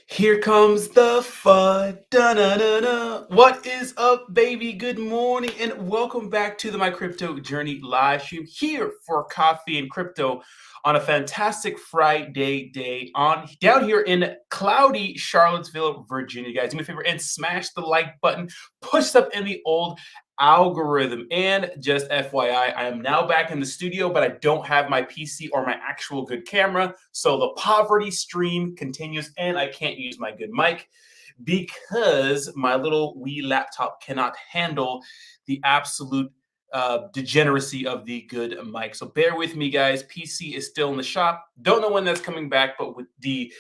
Here comes the FUD. Da-na-na-na. What is up, baby? Good morning and welcome back to the My Crypto Journey live stream here for coffee and crypto on a fantastic Friday day down here in cloudy Charlottesville, Virginia. Guys, do me a favor and smash the like button, push up in the old algorithm. And just FYI, I am now back in the studio, but I don't have my PC or my actual good camera. So the poverty stream continues, and I can't use my good mic because my little wee laptop cannot handle the absolute degeneracy of the good mic. So bear with me, guys. PC is still in the shop. Don't know when that's coming back, but with the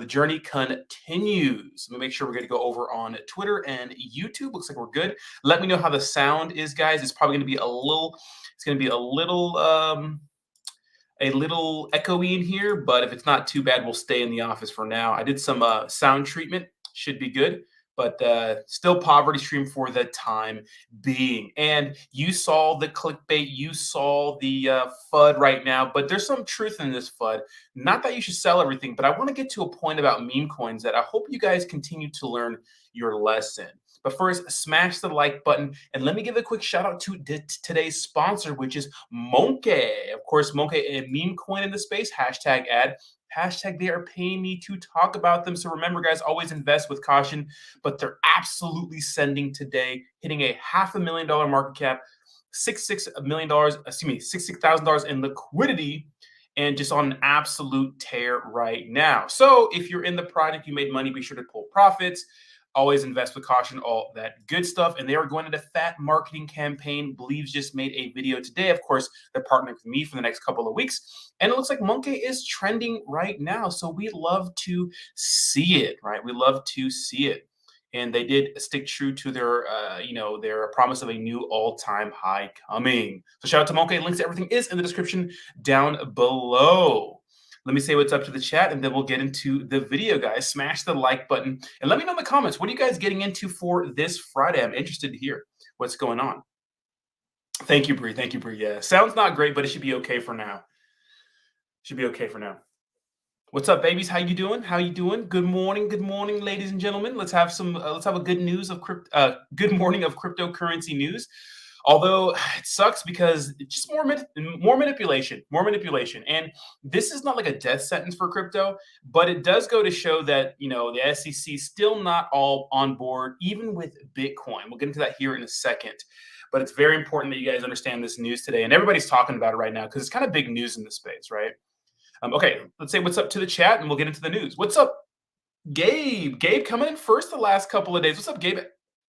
journey continues. Let me make sure we're going to go over on Twitter and YouTube. Looks like we're good. Let me know how the sound is, guys. It's probably going to be a little. It's going to be a little echoey in here, but if it's not too bad, we'll stay in the office for now. I did some sound treatment, should be good, but still poverty stream for the time being. And you saw the clickbait, you saw the FUD right now, but there's some truth in this FUD. Not that you should sell everything, but I want to get to a point about meme coins that I hope you guys continue to learn your lesson. But first, smash the like button. And let me give a quick shout out to today's sponsor, which is Monkee. Of course, Monkee, a meme coin in the space, hashtag ad. Hashtag they are paying me to talk about them. So remember, guys, always invest with caution. But they're absolutely sending today, hitting a $500,000 market cap, $66 million, $66,000 in liquidity, and just on an absolute tear right now. So if you're in the project, you made money, be sure to pull profits. Always invest with caution, all that good stuff. And they are going into fat marketing campaign. Believes just made a video today. Of course, they're partnering with me for the next couple of weeks. And it looks like Monkee is trending right now. So we love to see it, right? We love to see it. And they did stick true to their promise of a new all-time high coming. So shout out to Monkee. Links to everything is in the description down below. Let me say what's up to the chat, and then we'll get into the video, guys. Smash the like button, and let me know in the comments, what are you guys getting into for this Friday? I'm interested to hear what's going on. Thank you, Bree. Thank you, Bree. Yeah, sounds not great, but it should be okay for now. Should be okay for now. What's up, babies? How you doing? How you doing? Good morning, ladies and gentlemen. Let's have a good good morning of cryptocurrency news. Although it sucks because it's just more manipulation. And this is not like a death sentence for crypto, but it does go to show that the SEC still not all on board, even with Bitcoin. We'll get into that here in a second. But it's very important that you guys understand this news today, and everybody's talking about it right now because it's kind of big news in the space, right? Okay, let's say what's up to the chat, and we'll get into the news. What's up, Gabe? Gabe coming in first the last couple of days. What's up, Gabe?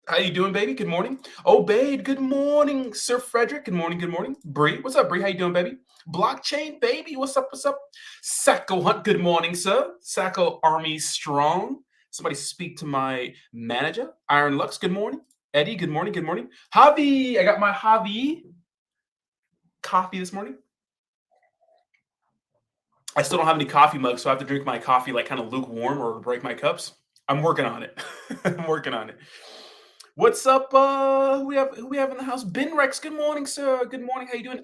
How you doing, baby? Good morning. Obeyed. Good morning, Sir Frederick. Good morning. Good morning. Bree. What's up, Bree? How you doing, baby? Blockchain, baby. What's up? What's up? Sacco Hunt. Good morning, sir. Sacco Army Strong. Somebody speak to my manager. Iron Lux. Good morning. Eddie. Good morning. Good morning. Javi. I got my Javi coffee this morning. I still don't have any coffee mugs, so I have to drink my coffee like kind of lukewarm or break my cups. I'm working on it. I'm working on it. What's up? Who we have in the house? Ben Rex. Good morning, sir. Good morning. How you doing?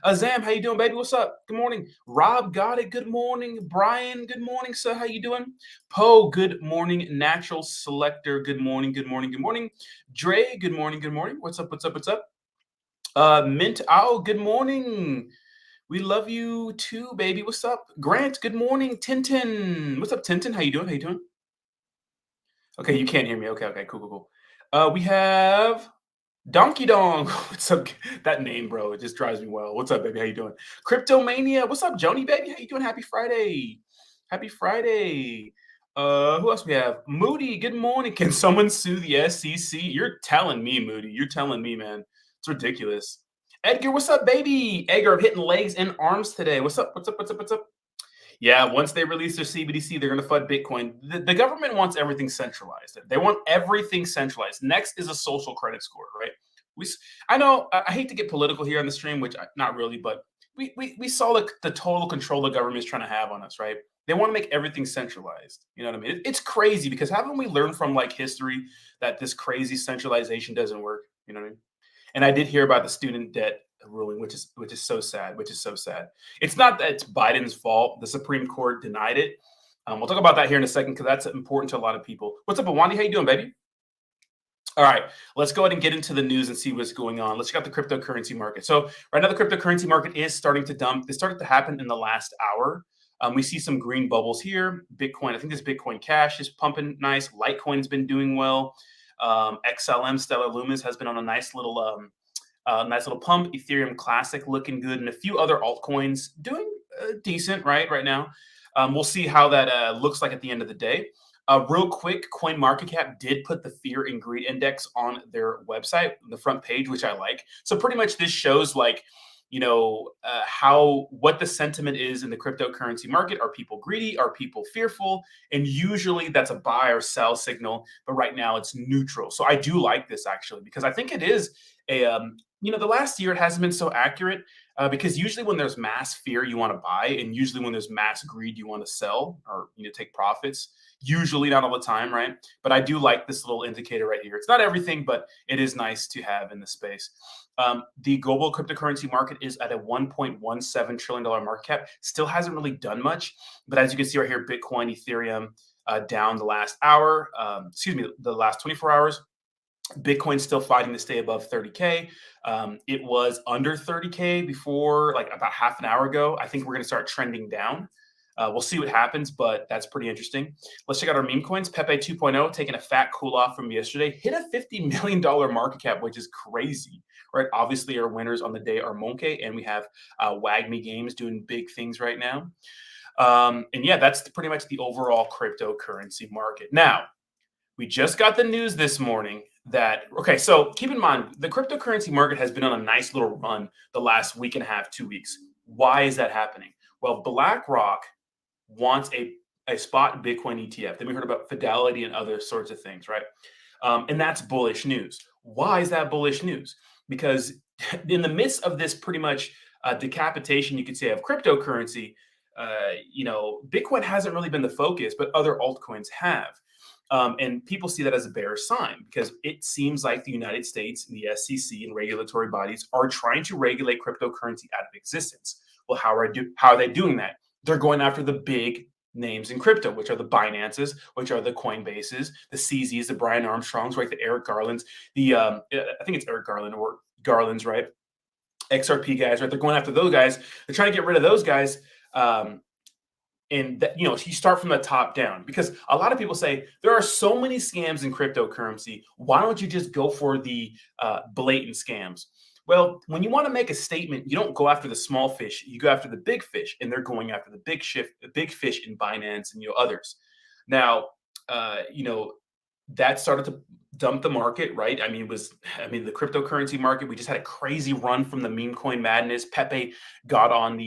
Azam, how you doing, baby? What's up? Good morning. Rob got it. Good morning. Brian, good morning, sir. How you doing? Poe, good morning. Natural Selector, good morning. Good morning. Good morning. Dre, good morning. Good morning. What's up? What's up? What's up? Mint Owl, good morning. We love you too, baby. What's up? Grant, good morning. Tintin. What's up, Tintin? How you doing? How you doing? Okay, you can't hear me. Okay, cool. We have Donkey Dong. What's up? That name, bro, it just drives me wild. What's up, baby? How you doing? Cryptomania. What's up, Joni, baby? How you doing? Happy Friday. Happy Friday. Who else we have? Moody, good morning. Can someone sue the SEC? You're telling me, Moody. You're telling me, man. It's ridiculous. Edgar, what's up, baby? Edgar, I'm hitting legs and arms today. What's up? Yeah, once they release their CBDC, they're going to FUD Bitcoin. The government wants everything centralized. They want everything centralized. Next is a social credit score, right? I know I hate to get political here on the stream, which not really, but we saw the total control the government is trying to have on us, right? They want to make everything centralized. You know what I mean? It's crazy because haven't we learned from like history that this crazy centralization doesn't work? You know what I mean? And I did hear about the student debt ruling, which is so sad. It's not that it's Biden's fault. The Supreme Court denied it. We'll talk about that here in a second because that's important to a lot of people. What's up, Awandi? How you doing, baby? All right, let's go ahead and get into the news and see what's going on. Let's check out the cryptocurrency market. So right now, the cryptocurrency market is starting to dump. This started to happen in the last hour. We see some green bubbles here. Bitcoin, I think this Bitcoin Cash is pumping nice. Litecoin's been doing well. XLM Stellar Lumens has been on a nice little pump. Ethereum Classic looking good, and a few other altcoins doing decent right now. We'll see how that looks like at the end of the day. Real quick, CoinMarketCap did put the Fear and Greed Index on their website, the front page, which I like. So pretty much this shows like, what the sentiment is in the cryptocurrency market. Are people greedy? Are people fearful? And usually that's a buy or sell signal, but right now it's neutral. So I do like this actually, because I think it is the last year it hasn't been so accurate because usually when there's mass fear, you want to buy, and usually when there's mass greed, you want to sell or take profits. Usually not all the time, right? But I do like this little indicator right here. It's not everything, but it is nice to have in the space. The global cryptocurrency market is at a $1.17 trillion market cap. Still hasn't really done much, but as you can see right here, Bitcoin, Ethereum down the last hour. The last 24 hours. Bitcoin's still fighting to stay above 30K. It was under 30K before, like about half an hour ago. I think we're going to start trending down. We'll see what happens, but that's pretty interesting. Let's check out our meme coins. PEPE 2.0 taking a fat cool off from yesterday. Hit a $50 million market cap, which is crazy, right? Obviously, our winners on the day are Monkee, and we have WAGMI Games doing big things right now. And yeah, that's pretty much the overall cryptocurrency market. Now, we just got the news this morning so keep in mind, the cryptocurrency market has been on a nice little run the last week and a half, 2 weeks. Why is that happening? Well, BlackRock wants a spot Bitcoin ETF. Then we heard about Fidelity and other sorts of things, right? And that's bullish news. Why is that bullish news? Because in the midst of this pretty much decapitation, you could say, of cryptocurrency, Bitcoin hasn't really been the focus, but other altcoins have. And people see that as a bear sign because it seems like the United States and the SEC and regulatory bodies are trying to regulate cryptocurrency out of existence. Well, how are they doing that? They're going after the big names in crypto, which are the Binances, which are the Coinbases, the CZs, the Brian Armstrongs, right? The Eric Garlands, I think it's Eric Garland or Garlands, right? XRP guys, right? They're going after those guys. They're trying to get rid of those guys. And that, you start from the top down, because a lot of people say there are so many scams in cryptocurrency. Why don't you just go for the blatant scams? Well, when you want to make a statement, you don't go after the small fish, you go after the big fish, and they're going after the big fish in Binance and others. Now, that started to dump the market, right? The cryptocurrency market, we just had a crazy run from the meme coin madness. Pepe got on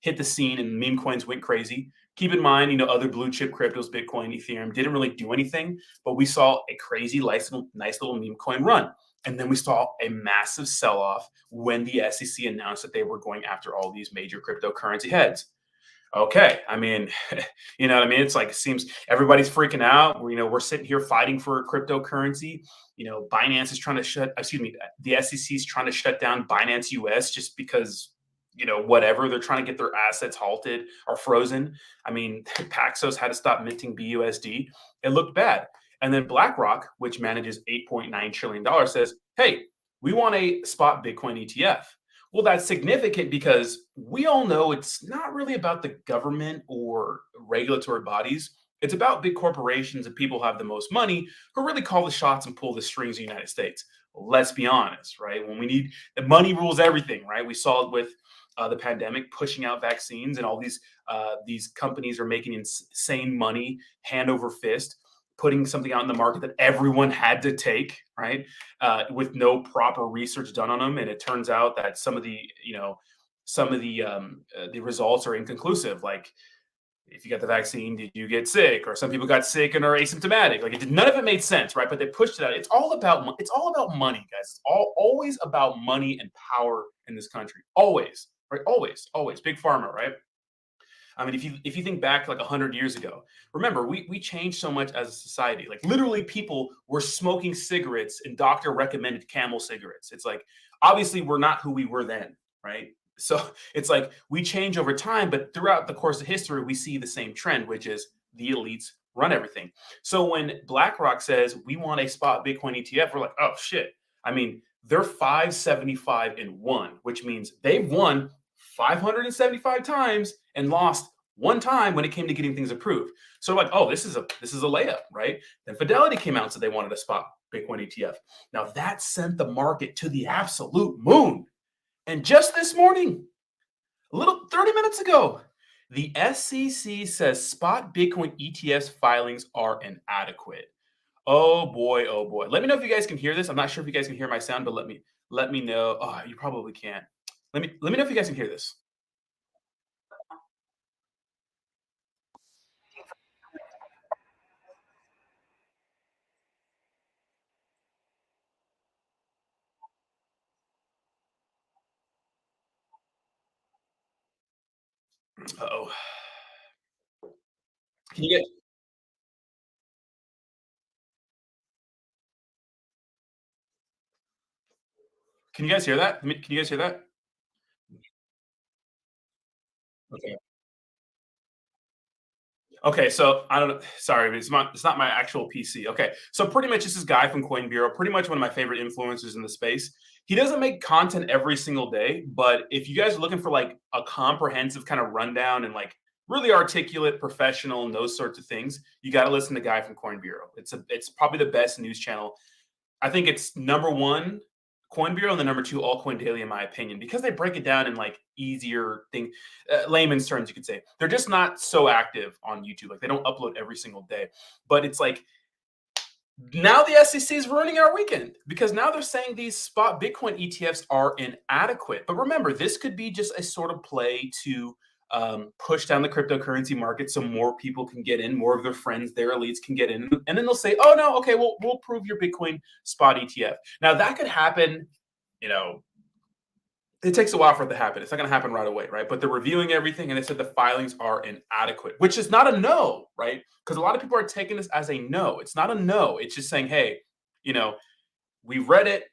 hit the scene, and meme coins went crazy. Keep in mind, other blue chip cryptos, Bitcoin, Ethereum, didn't really do anything, but we saw a crazy, nice little meme coin run. And then we saw a massive sell-off when the SEC announced that they were going after all these major cryptocurrency heads. Okay, It's like, it seems everybody's freaking out. We're sitting here fighting for cryptocurrency. Binance is trying to the SEC is trying to shut down Binance US just because, whatever, they're trying to get their assets halted or frozen. Paxos had to stop minting BUSD. It looked bad. And then BlackRock, which manages $8.9 trillion, says, hey, we want a spot Bitcoin ETF. Well, that's significant because we all know it's not really about the government or regulatory bodies. It's about big corporations and people who have the most money who really call the shots and pull the strings in the United States. Let's be honest, right? When we need the money rules everything, right? We saw it with the pandemic, pushing out vaccines, and all these companies are making insane money hand over fist, putting something out in the market that everyone had to take, right? With no proper research done on them. And it turns out that some of the results are inconclusive. Like, if you got the vaccine, did you get sick? Or some people got sick and are asymptomatic. Like, none of it made sense, right? But they pushed it out. It's all about money, guys. It's always about money and power in this country. Always, right? Always. Big pharma, right? If you think back like 100 years ago, remember, we changed so much as a society. Like, literally, people were smoking cigarettes and doctor recommended Camel cigarettes. It's like, obviously we're not who we were then, right? So it's like we change over time, but throughout the course of history, we see the same trend, which is the elites run everything. So when BlackRock says we want a spot Bitcoin ETF, we're like, oh shit. I mean, they're 575 and one, which means they've won 575 times and lost one time when it came to getting things approved. So like, oh, this is a layup, right? Then Fidelity came out and said they wanted a spot Bitcoin ETF. Now that sent the market to the absolute moon. And just this morning, a little 30 minutes ago, the SEC says spot Bitcoin ETFs filings are inadequate. Oh boy, oh boy. Let me know if you guys can hear this. I'm not sure if you guys can hear my sound, but let me know. Oh, you probably can't. Let me know if you guys can hear this. Uh-oh. Can you guys can you guys hear that? Can you guys hear that? Okay. Okay, so I don't know. Sorry, it's not my actual PC. Okay, so pretty much this is Guy from Coin Bureau, pretty much one of my favorite influencers in the space. He doesn't make content every single day, but if you guys are looking for like a comprehensive kind of rundown and like really articulate, professional, and those sorts of things, you got to listen to Guy from Coin Bureau. It's probably the best news channel. I think it's number one Coin Bureau and the number two Altcoin Daily, in my opinion, because they break it down in like easier thing, layman's terms, you could say. They're just not so active on YouTube. Like they don't upload every single day. But it's like now the SEC is ruining our weekend because now they're saying these spot Bitcoin ETFs are inadequate. But remember, this could be just a sort of play to push down the cryptocurrency market so more people can get in, more of their friends, their elites can get in, and then they'll say, "Oh no, okay, well we'll approve your Bitcoin spot ETF." Now that could happen. You know, it takes a while for it to happen. It's not going to happen right away, right? But they're reviewing everything, and they said the filings are inadequate, which is not a no, right? Because a lot of people are taking this as a no. It's not a no. It's just saying, hey, you know, we read it,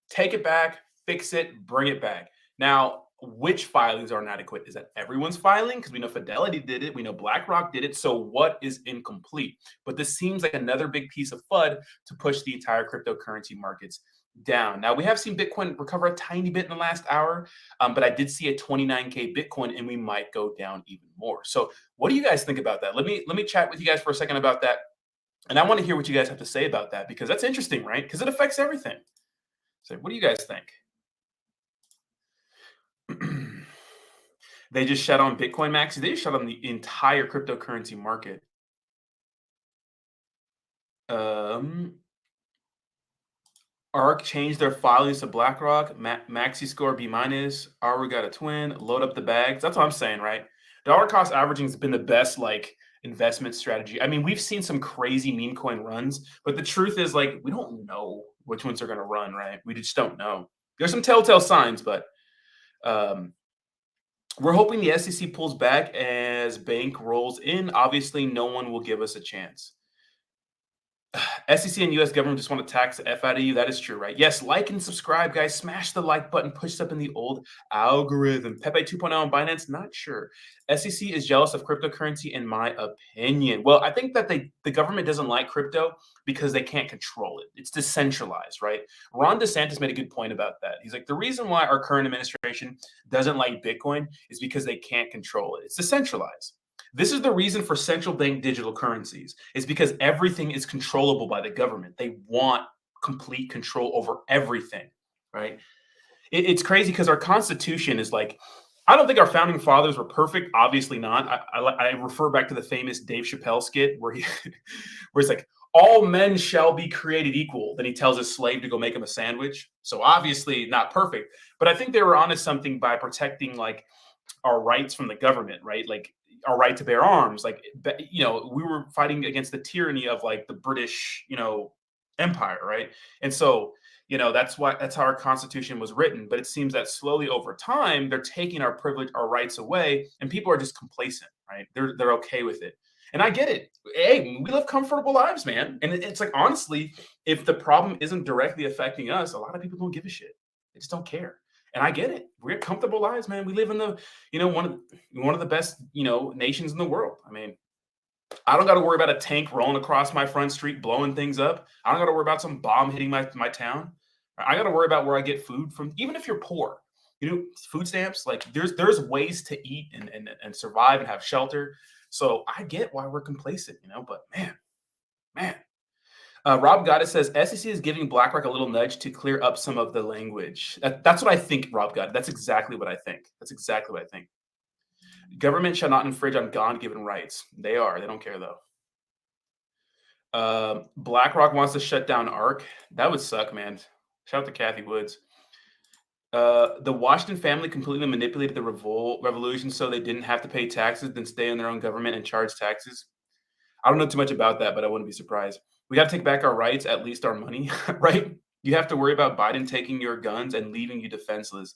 take it back, fix it, bring it back. Now, which filings are inadequate? Is that everyone's filing? Because we know Fidelity did it, we know BlackRock did it. So what is incomplete? But this seems like another big piece of FUD to push the entire cryptocurrency markets down. Now we have seen Bitcoin recover a tiny bit in the last hour, but I did see a 29K Bitcoin, and we might go down even more. So what do you guys think about that? Let me chat with you guys for a second about that, and I want to hear what you guys have to say about that because that's interesting, right? Because it affects everything. So what do you guys think? They just shut on Bitcoin Maxi. They just shut on the entire cryptocurrency market. Um, ARK changed their filings to BlackRock. Maxi score B minus. Aru got a twin. Load up the bags. That's what I'm saying, right? Dollar cost averaging has been the best like investment strategy. I mean, we've seen some crazy meme coin runs, but the truth is like we don't know which ones are going to run, right? We just don't know. There's some telltale signs, but um, we're hoping the SEC pulls back as bank rolls in. Obviously, no one will give us a chance. SEC and US government just want to tax the F out of you. That is true, right? Yes, like and subscribe, guys. Smash the like button. Push up in the old algorithm. Pepe 2.0 on Binance, not sure. SEC is jealous of cryptocurrency, in my opinion. Well, I think that the government doesn't like crypto because they can't control it. It's decentralized, right? Ron DeSantis made a good point about that. He's like, the reason why our current administration doesn't like Bitcoin is because they can't control it. It's decentralized. This is the reason for central bank digital currencies is because everything is controllable by the government. They want complete control over everything, right? It's crazy because our constitution is like, I don't think our founding fathers were perfect. Obviously not. I refer back to the famous Dave Chappelle skit where where it's like, all men shall be created equal. Then he tells his slave to go make him a sandwich. So obviously not perfect, but I think they were onto something by protecting like our rights from the government, right? Like our right to bear arms. Like, we were fighting against the tyranny of like the British, empire, right? And so, that's how our constitution was written. But it seems that slowly over time, they're taking our privilege, our rights away, and people are just complacent, right? They're okay with it. And I get it. Hey, we live comfortable lives, man. And it's like, honestly, if the problem isn't directly affecting us, a lot of people don't give a shit. They just don't care. And I get it. We have comfortable lives, man. We live in the, one of the best, nations in the world. I mean, I don't got to worry about a tank rolling across my front street, blowing things up. I don't got to worry about some bomb hitting my town. I got to worry about where I get food from. Even if you're poor, food stamps. Like there's ways to eat and survive and have shelter. So I get why we're complacent, But man. Rob Goddess says SEC is giving BlackRock a little nudge to clear up some of the language. That's what I think, Rob Goddess. That's exactly what I think. Government shall not infringe on God-given rights. They are. They don't care though. BlackRock wants to shut down ARK. That would suck, man. Shout out to Kathy Woods. The Washington family completely manipulated the revolution so they didn't have to pay taxes, then stay in their own government and charge taxes. I don't know too much about that, but I wouldn't be surprised. We got to take back our rights, at least our money, right? You have to worry about Biden taking your guns and leaving you defenseless.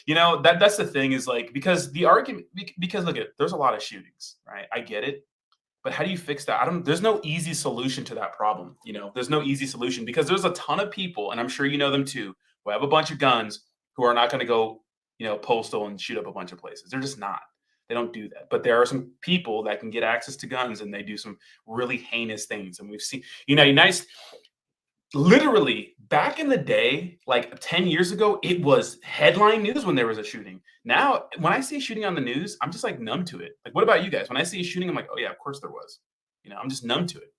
That's the thing is like, because the argument, because look there's a lot of shootings, right? I get it. But how do you fix that? There's no easy solution to that problem. There's no easy solution because there's a ton of people, and I'm sure you know them too, who have a bunch of guns who are not going to go, postal and shoot up a bunch of places. They're just not. They don't do that. But there are some people that can get access to guns and they do some really heinous things. And we've seen, literally back in the day, like 10 years ago, it was headline news when there was a shooting. Now, when I see a shooting on the news, I'm just like numb to it. Like, what about you guys? When I see a shooting, I'm like, oh yeah, of course there was. I'm just numb to it.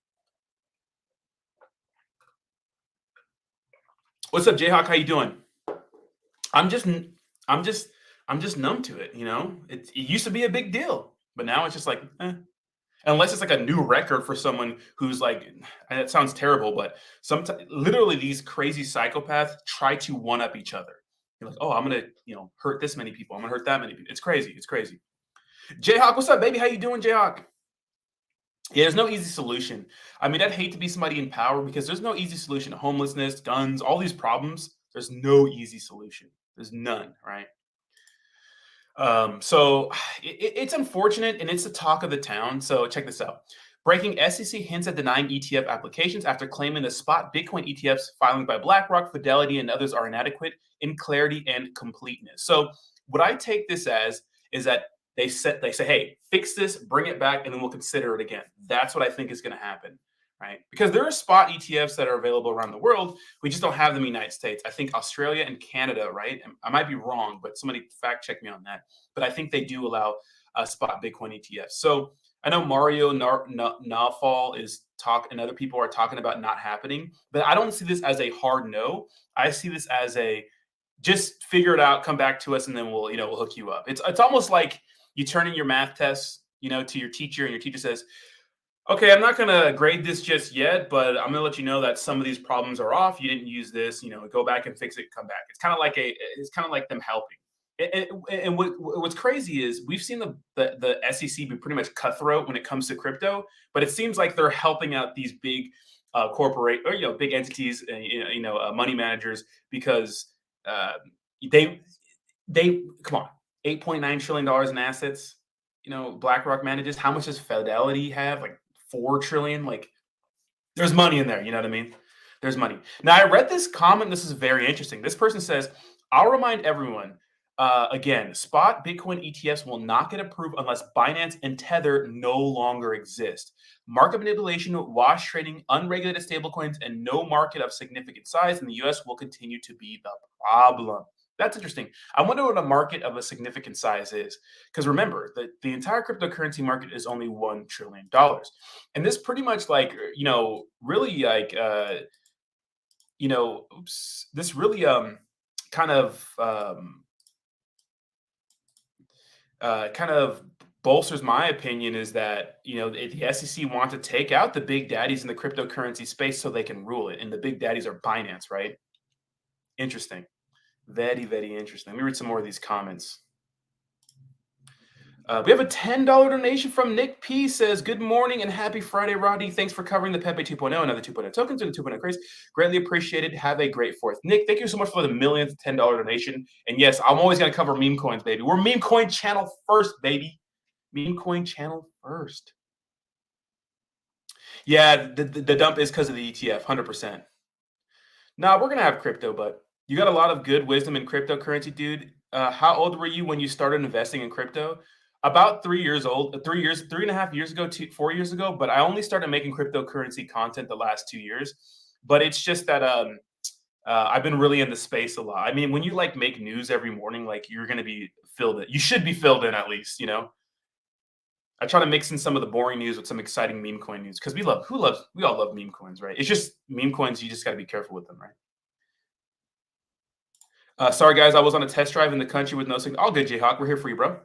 What's up, Jayhawk? How you doing? I'm just numb to it. It used to be a big deal, but now it's just like, unless it's like a new record for someone who's like, and it sounds terrible, but sometimes literally these crazy psychopaths try to one up each other. You're like, oh, I'm gonna, hurt this many people. I'm gonna hurt that many people. It's crazy. It's crazy. Jayhawk, what's up, baby? How you doing, Jayhawk? Yeah, there's no easy solution. I mean, I'd hate to be somebody in power because there's no easy solution to homelessness, guns, all these problems. There's no easy solution. There's none, right? So it's unfortunate and it's the talk of the town. So check this out. Breaking SEC hints at denying ETF applications after claiming the spot Bitcoin ETFs filing by BlackRock, Fidelity, and others are inadequate in clarity and completeness. So what I take this as is that they say, hey, fix this, bring it back, and then we'll consider it again. That's what I think is going to happen. Right? Because there are spot ETFs that are available around the world. We just don't have them in the United States. I think Australia and Canada, right? I might be wrong, but somebody fact check me on that. But I think they do allow spot Bitcoin ETFs. So I know Mario Nawfal is and other people are talking about not happening, but I don't see this as a hard no. I see this as a just figure it out, come back to us, and then we'll hook you up. It's almost like you turn in your math tests, to your teacher, and your teacher says, okay, I'm not going to grade this just yet, but I'm going to let you know that some of these problems are off. You didn't use this, go back and fix it, come back. It's kind of like them helping. And what's crazy is we've seen the SEC be pretty much cutthroat when it comes to crypto, but it seems like they're helping out these big corporate or big entities, money managers because they come on, $8.9 trillion in assets. BlackRock manages. How much does Fidelity have? Like 4 trillion. Like there's money in there. You know what I mean? There's money. Now I read this comment. This is very interesting. This person says, I'll remind everyone again, spot Bitcoin ETFs will not get approved unless Binance and Tether no longer exist. Market manipulation, wash trading, unregulated stablecoins, and no market of significant size in the US will continue to be the problem. That's interesting. I wonder what a market of a significant size is. Because remember, the entire cryptocurrency market is only $1 trillion. And this pretty much really this really kind of bolsters my opinion is that, the SEC want to take out the big daddies in the cryptocurrency space so they can rule it. And the big daddies are Binance, right? Interesting. Very, very interesting. Let me read some more of these comments. We have a $10 donation from Nick P. Says, good morning and happy Friday, Rodney. Thanks for covering the PEPE 2.0 and other 2.0 tokens and the 2.0 craze. Greatly appreciated. Have a great 4th. Nick, thank you so much for the millionth $10 donation. And yes, I'm always going to cover meme coins, baby. We're meme coin channel first, baby. Meme coin channel first. Yeah, the dump is because of the ETF, 100%. Nah, we're going to have crypto, but You got a lot of good wisdom in cryptocurrency, dude. How old were you when you started investing in crypto? About 3 years old, 3 years, 3.5 years ago, 4 years ago. But I only started making cryptocurrency content the last 2 years. But it's just that I've been really in the space a lot. I mean, when you like make news every morning, like you're gonna be filled in. You should be filled in at least, you know. I try to mix in some of the boring news with some exciting meme coin news because we all love meme coins, right? It's just meme coins. You just got to be careful with them, right? Sorry, guys, I was on a test drive in the country with no signal. All good, Jayhawk. We're here for you, bro.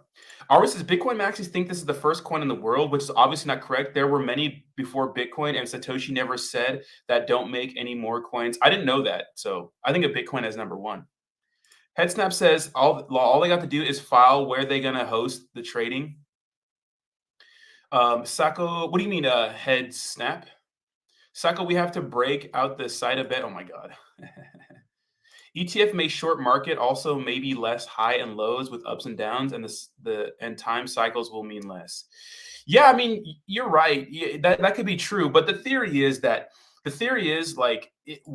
Ours says Bitcoin maxis think this is the first coin in the world, which is obviously not correct. There were many before Bitcoin, and Satoshi never said that don't make any more coins. I didn't know that, so I think of Bitcoin as number one. Headsnap says all they got to do is file where they're gonna host the trading. Sako, what do you mean, head snap? Sako, we have to break out the side a bit. Oh my god. ETF may short market, also maybe less high and lows with ups and downs, and and time cycles will mean less. Yeah, I mean, you're right. Yeah, that could be true, but the theory is like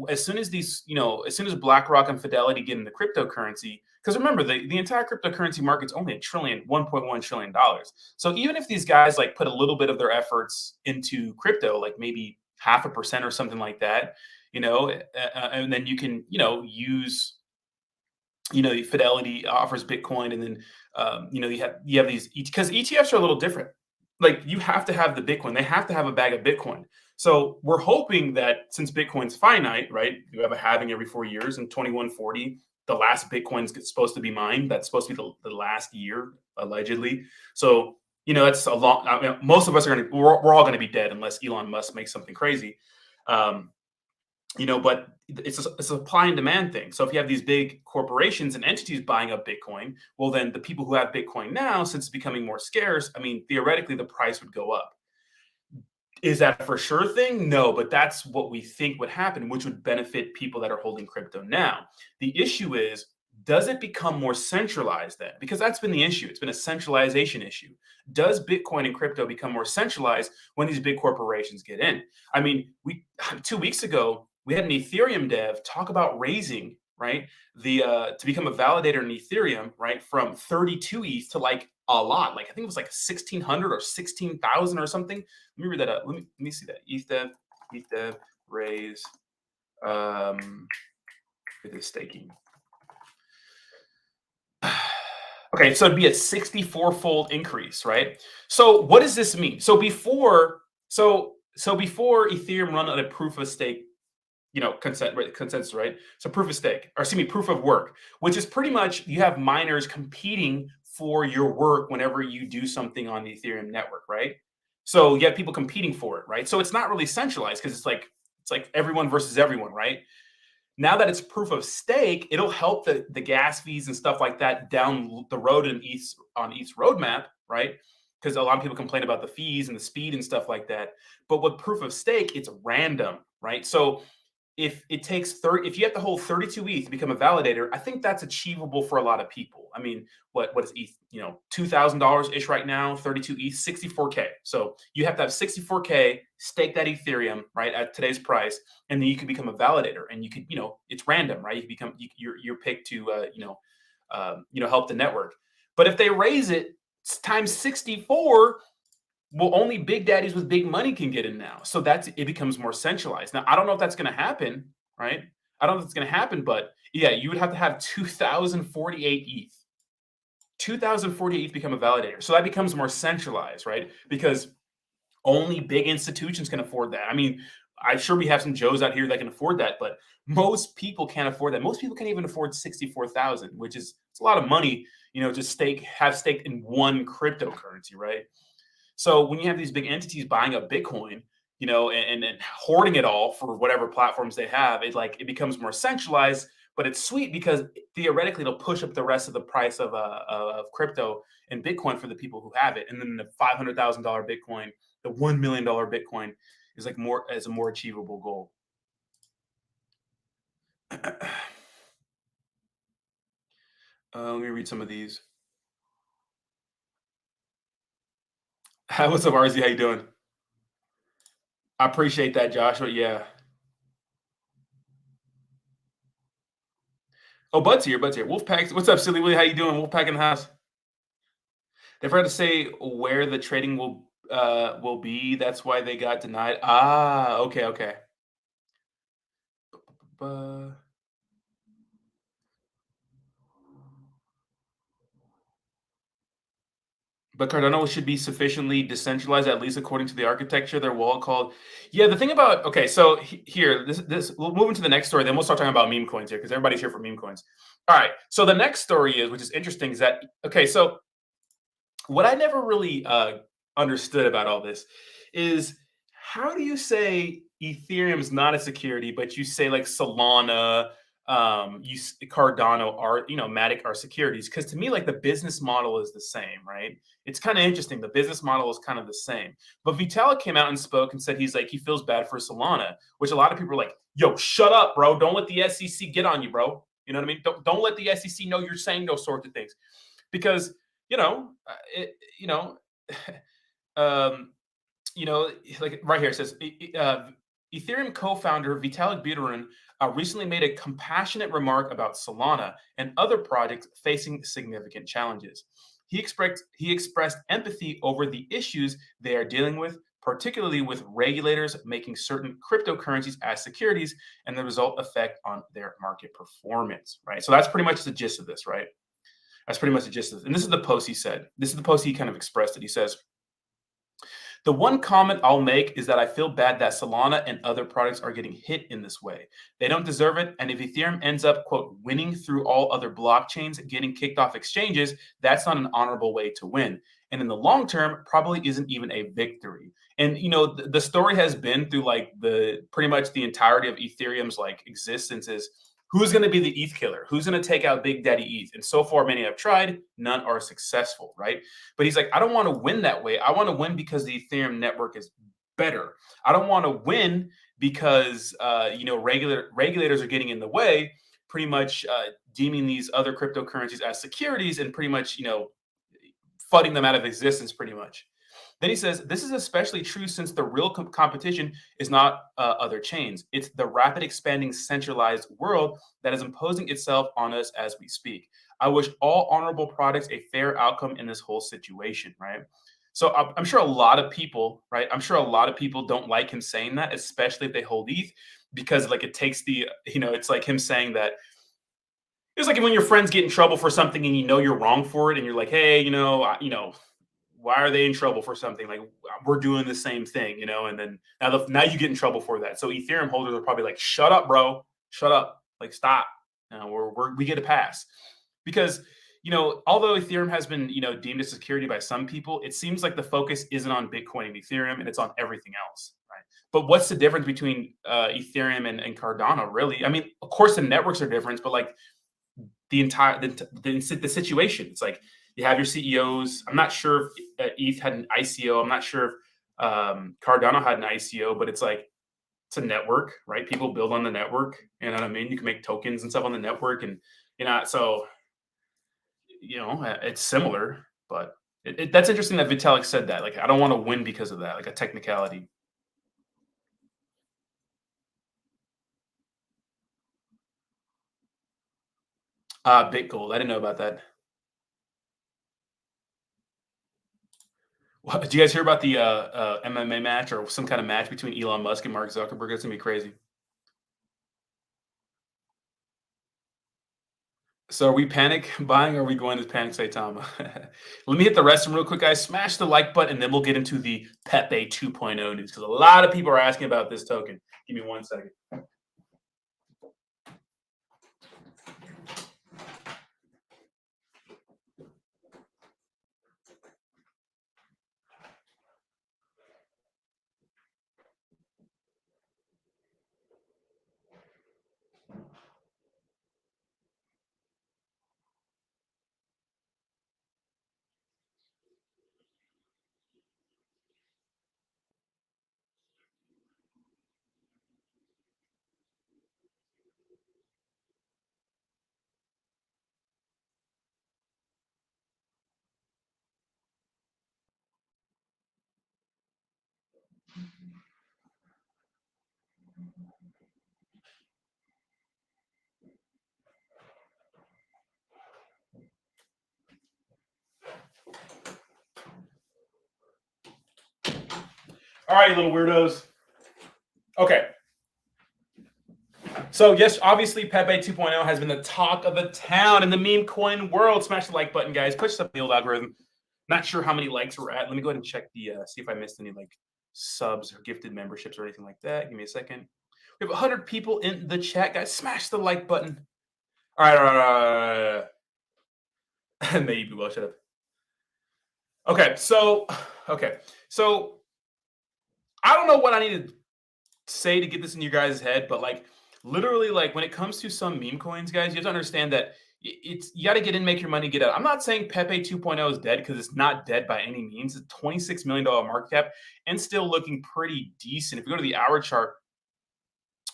as soon as as soon as BlackRock and Fidelity get into cryptocurrency, because remember the entire cryptocurrency market's only $1.1 trillion. So even if these guys like put a little bit of their efforts into crypto, like maybe 0.5% or something like that, and then you can, use, Fidelity offers Bitcoin, and then, you have these because ETFs are a little different. Like you have to have the Bitcoin, they have to have a bag of Bitcoin. So we're hoping that since Bitcoin's finite, right? You have a halving every 4 years, and 2140, the last Bitcoin's supposed to be mined. That's supposed to be the last year, allegedly. So that's a long. I mean, most of us are we're all gonna be dead unless Elon Musk makes something crazy. Um, but it's a supply and demand thing. So if you have these big corporations and entities buying up Bitcoin, well, then the people who have Bitcoin now, since it's becoming more scarce, I mean, theoretically, the price would go up. Is that a for sure thing? No, but that's what we think would happen, which would benefit people that are holding crypto now. The issue is, does it become more centralized then? Because that's been the issue. It's been a centralization issue. Does Bitcoin and crypto become more centralized when these big corporations get in? I mean, we 2 weeks ago we had an Ethereum dev talk about raising, right, the to become a validator in Ethereum, right, from 32 ETH to like a lot, like I think it was like 1,600 or 16,000 or something. Let me read that up. Let me see that. ETH dev raise it is staking. Okay, so it'd be a 64-fold increase, right? So what does this mean? So before Ethereum run on a proof of stake, consensus, right? So proof of stake, or excuse me, proof of work, which is pretty much you have miners competing for your work whenever you do something on the Ethereum network, right? So you have people competing for it, right? So it's not really centralized because it's like everyone versus everyone, right? Now that it's proof of stake, it'll help the gas fees and stuff like that down the road on ETH's roadmap, right? Because a lot of people complain about the fees and the speed and stuff like that. But with proof of stake, it's random, right? So if it takes if you have to hold 32 ETH to become a validator, I think that's achievable for a lot of people. I mean, what is ETH? $2,000 ish right now, 32 ETH, 64K. So you have to have 64K, stake that Ethereum, right, at today's price, and then you can become a validator. And you could, it's random, right? You can become you're picked to help the network. But if they raise it times 64, well, only big daddies with big money can get in now. So it becomes more centralized. Now, I don't know if that's going to happen, right? I don't know if it's going to happen, but yeah, you would have to have 2,048 ETH. 2,048 ETH become a validator. So that becomes more centralized, right? Because only big institutions can afford that. I mean, I'm sure we have some Joes out here that can afford that, but most people can't afford that. Most people can't even afford 64,000, which is it's a lot of money, just have staked in one cryptocurrency, right? So when you have these big entities buying up Bitcoin, and hoarding it all for whatever platforms they have, it becomes more centralized. But it's sweet because theoretically it'll push up the rest of the price of crypto and Bitcoin for the people who have it. And then the $500,000 Bitcoin, the $1 million Bitcoin is like more as a more achievable goal. Let me read some of these. What's up, RZ? How you doing? I appreciate that, Joshua. Yeah. Oh, Bud's here. Bud's here. Wolfpack. What's up, Silly Willy? How you doing? Wolfpack in the house. They forgot to say where the trading will be. That's why they got denied. Ah, okay, okay. Uh, but Cardano should be sufficiently decentralized, at least according to the architecture. Their wall called. Yeah, the thing about okay, so here, this we'll move into the next story. Then we'll start talking about meme coins here because everybody's here for meme coins. All right. So the next story is, which is interesting, is that okay? So what I never really understood about all this is how do you say Ethereum is not a security, but you say like Solana, Cardano are Matic are securities? Because to me, like the business model is the same, right? It's kind of interesting. The business model is kind of the same. But Vitalik came out and spoke and said he's like he feels bad for Solana, which a lot of people are like, "Yo, shut up, bro! Don't let the SEC get on you, bro." You know what I mean? Don't let the SEC know you're saying those sorts of things because you know, it, you know, um, like right here it says Ethereum co-founder Vitalik Buterin recently made a compassionate remark about Solana and other projects facing significant challenges. He expressed empathy over the issues they are dealing with, particularly with regulators making certain cryptocurrencies as securities and the result effect on their market performance. Right. So that's pretty much the gist of this, right? That's pretty much the gist of it. And this is the post he said. This is the post he kind of expressed it. He says, the one comment I'll make is that I feel bad that Solana and other products are getting hit in this way. They don't deserve it. And if Ethereum ends up, quote, winning through all other blockchains, getting kicked off exchanges, that's not an honorable way to win. And in the long term, probably isn't even a victory. And the story has been through like the pretty much the entirety of Ethereum's like existence is who's going to be the ETH killer? Who's going to take out Big Daddy ETH? And so far, many have tried, none are successful, right? But he's like, I don't want to win that way. I want to win because the Ethereum network is better. I don't want to win because regulators are getting in the way, pretty much deeming these other cryptocurrencies as securities and pretty much flooding them out of existence, pretty much. Then he says, this is especially true since the real competition is not other chains. It's the rapid expanding centralized world that is imposing itself on us as we speak. I wish all honorable products a fair outcome in this whole situation, right? So I'm sure a lot of people, right? I'm sure a lot of people don't like him saying that, especially if they hold ETH, because like it takes it's like him saying that it's like when your friends get in trouble for something and you know you're wrong for it, and you're like, hey, why are they in trouble for something? Like we're doing the same thing, and then now you get in trouble for that. So Ethereum holders are probably like, shut up, bro, shut up, like stop. We get a pass because although Ethereum has been deemed a security by some people, it seems like the focus isn't on Bitcoin and Ethereum, and it's on everything else, right? But what's the difference between Ethereum and Cardano? Really, I mean, of course the networks are different, but like the entire the situation. It's like you have your CEOs. I'm not sure if ETH had an ICO. I'm not sure if Cardano had an ICO, but it's like it's a network, right? People build on the network. You know what I mean? You can make tokens and stuff on the network, and so it's similar. But that's interesting that Vitalik said that. Like, I don't want to win because of that, like a technicality. Bit gold. I didn't know about that. Did you guys hear about the MMA match or some kind of match between Elon Musk and Mark Zuckerberg? It's gonna be crazy. So are we panic buying or are we going to panic Saitama? Let me hit the restroom real quick, guys. Smash the like button, and then we'll get into the Pepe 2.0 news because a lot of people are asking about this token. Give me 1 second. All right, little weirdos. Okay. So, yes, obviously, Pepe 2.0 has been the talk of the town in the meme coin world. Smash the like button, guys. Push up the old algorithm. Not sure how many likes we're at. Let me go ahead and check the see if I missed any like subs or gifted memberships or anything like that. Give me a second. We have 100 people in the chat, guys. Smash the like button. All right, all right, all right. Maybe well, shut up. Okay, so I don't know what I need to say to get this in your guys' head, but like literally, like when it comes to some meme coins, guys, you have to understand that it's you got to get in, make your money, get out. I'm not saying Pepe 2.0 is dead because it's not dead by any means. It's $26 million market cap and still looking pretty decent. If you go to the hour chart,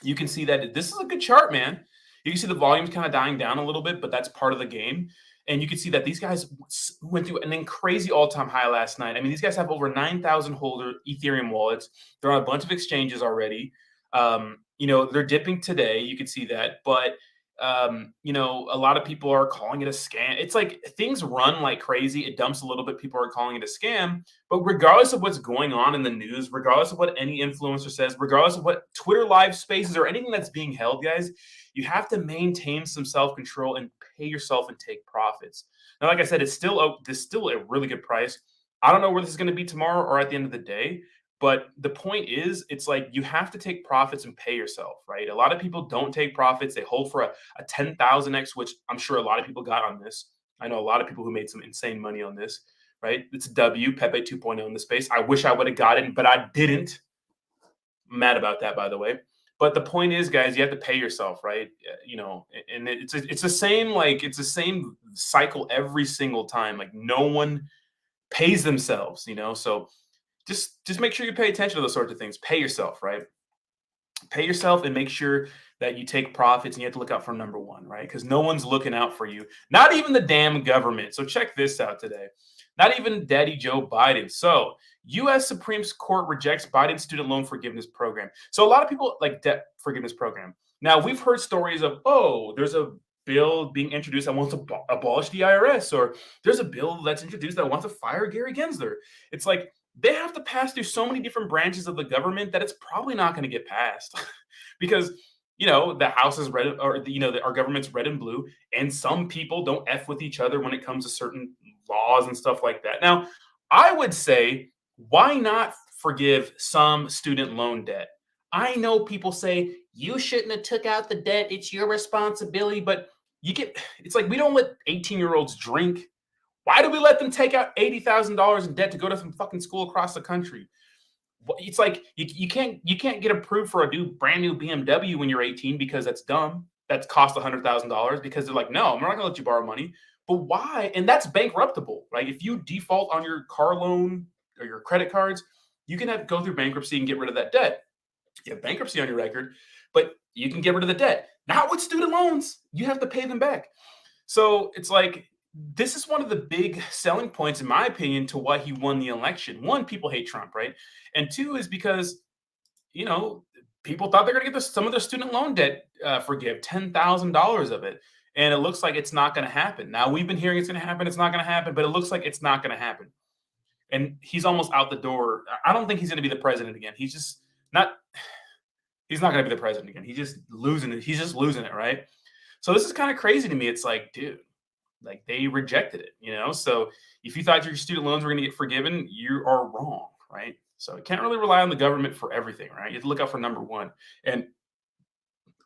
you can see that this is a good chart, man. You can see the volume's kind of dying down a little bit, but that's part of the game. And you can see that these guys went through an crazy all-time high last night. I mean, these guys have over 9,000 holder Ethereum wallets. They're on a bunch of exchanges already. They're dipping today. You can see that, but a lot of people are calling it a scam. It's like things run like crazy. It dumps a little bit. People are calling it a scam. But regardless of what's going on in the news, regardless of what any influencer says, regardless of what Twitter live spaces or anything that's being held, guys, you have to maintain some self-control and pay yourself and take profits. Now, like I said, it's still a really good price. I don't know where this is going to be tomorrow or at the end of the day. But the point is, it's like you have to take profits and pay yourself, right? A lot of people don't take profits. They hold for a 10,000x, which I'm sure a lot of people got on this. I know a lot of people who made some insane money on this, right? It's a W, Pepe 2.0 in the space. I wish I would have got it, but I didn't. I'm mad about that, by the way. But the point is, guys, you have to pay yourself, right? And it's the same cycle every single time. Like no one pays themselves, so just make sure you pay attention to those sorts of things. Pay yourself, right? Pay yourself and make sure that you take profits and you have to look out for number one, right? Because no one's looking out for you. Not even the damn government. So check this out today. Not even Daddy Joe Biden. So U.S. Supreme Court rejects Biden's student loan forgiveness program. So a lot of people like debt forgiveness program. Now we've heard stories of, there's a bill being introduced that wants to abolish the IRS, or there's a bill that's introduced that wants to fire Gary Gensler. It's like they have to pass through so many different branches of the government that it's probably not going to get passed because the House is red, or our government's red and blue, and some people don't f with each other when it comes to certain laws and stuff like that. Now, I would say, why not forgive some student loan debt? I know people say you shouldn't have took out the debt; it's your responsibility. But it's like we don't let 18-year-olds drink. Why do we let them take out $80,000 in debt to go to some fucking school across the country? It's like you can't get approved for a brand new BMW when you're 18 because that's dumb. That's cost $100,000 because they're like, no, I'm not gonna let you borrow money. But why? And that's bankruptable, right? If you default on your car loan or your credit cards, you can go through bankruptcy and get rid of that debt. You have bankruptcy on your record, but you can get rid of the debt. Not with student loans. You have to pay them back. So it's like this is one of the big selling points, in my opinion, to why he won the election. One, people hate Trump, right? And two is because, people thought they're going to get some of their student loan debt forgive, $10,000 of it. And it looks like it's not going to happen. Now, we've been hearing it's going to happen. It's not going to happen, but it looks like it's not going to happen. And he's almost out the door. I don't think he's going to be the president again. He's not going to be the president again. He's just losing it. He's just losing it, right? So this is kind of crazy to me. It's like, dude, like they rejected it, So if you thought your student loans were going to get forgiven, you are wrong, right? So you can't really rely on the government for everything, right? You have to look out for number one. And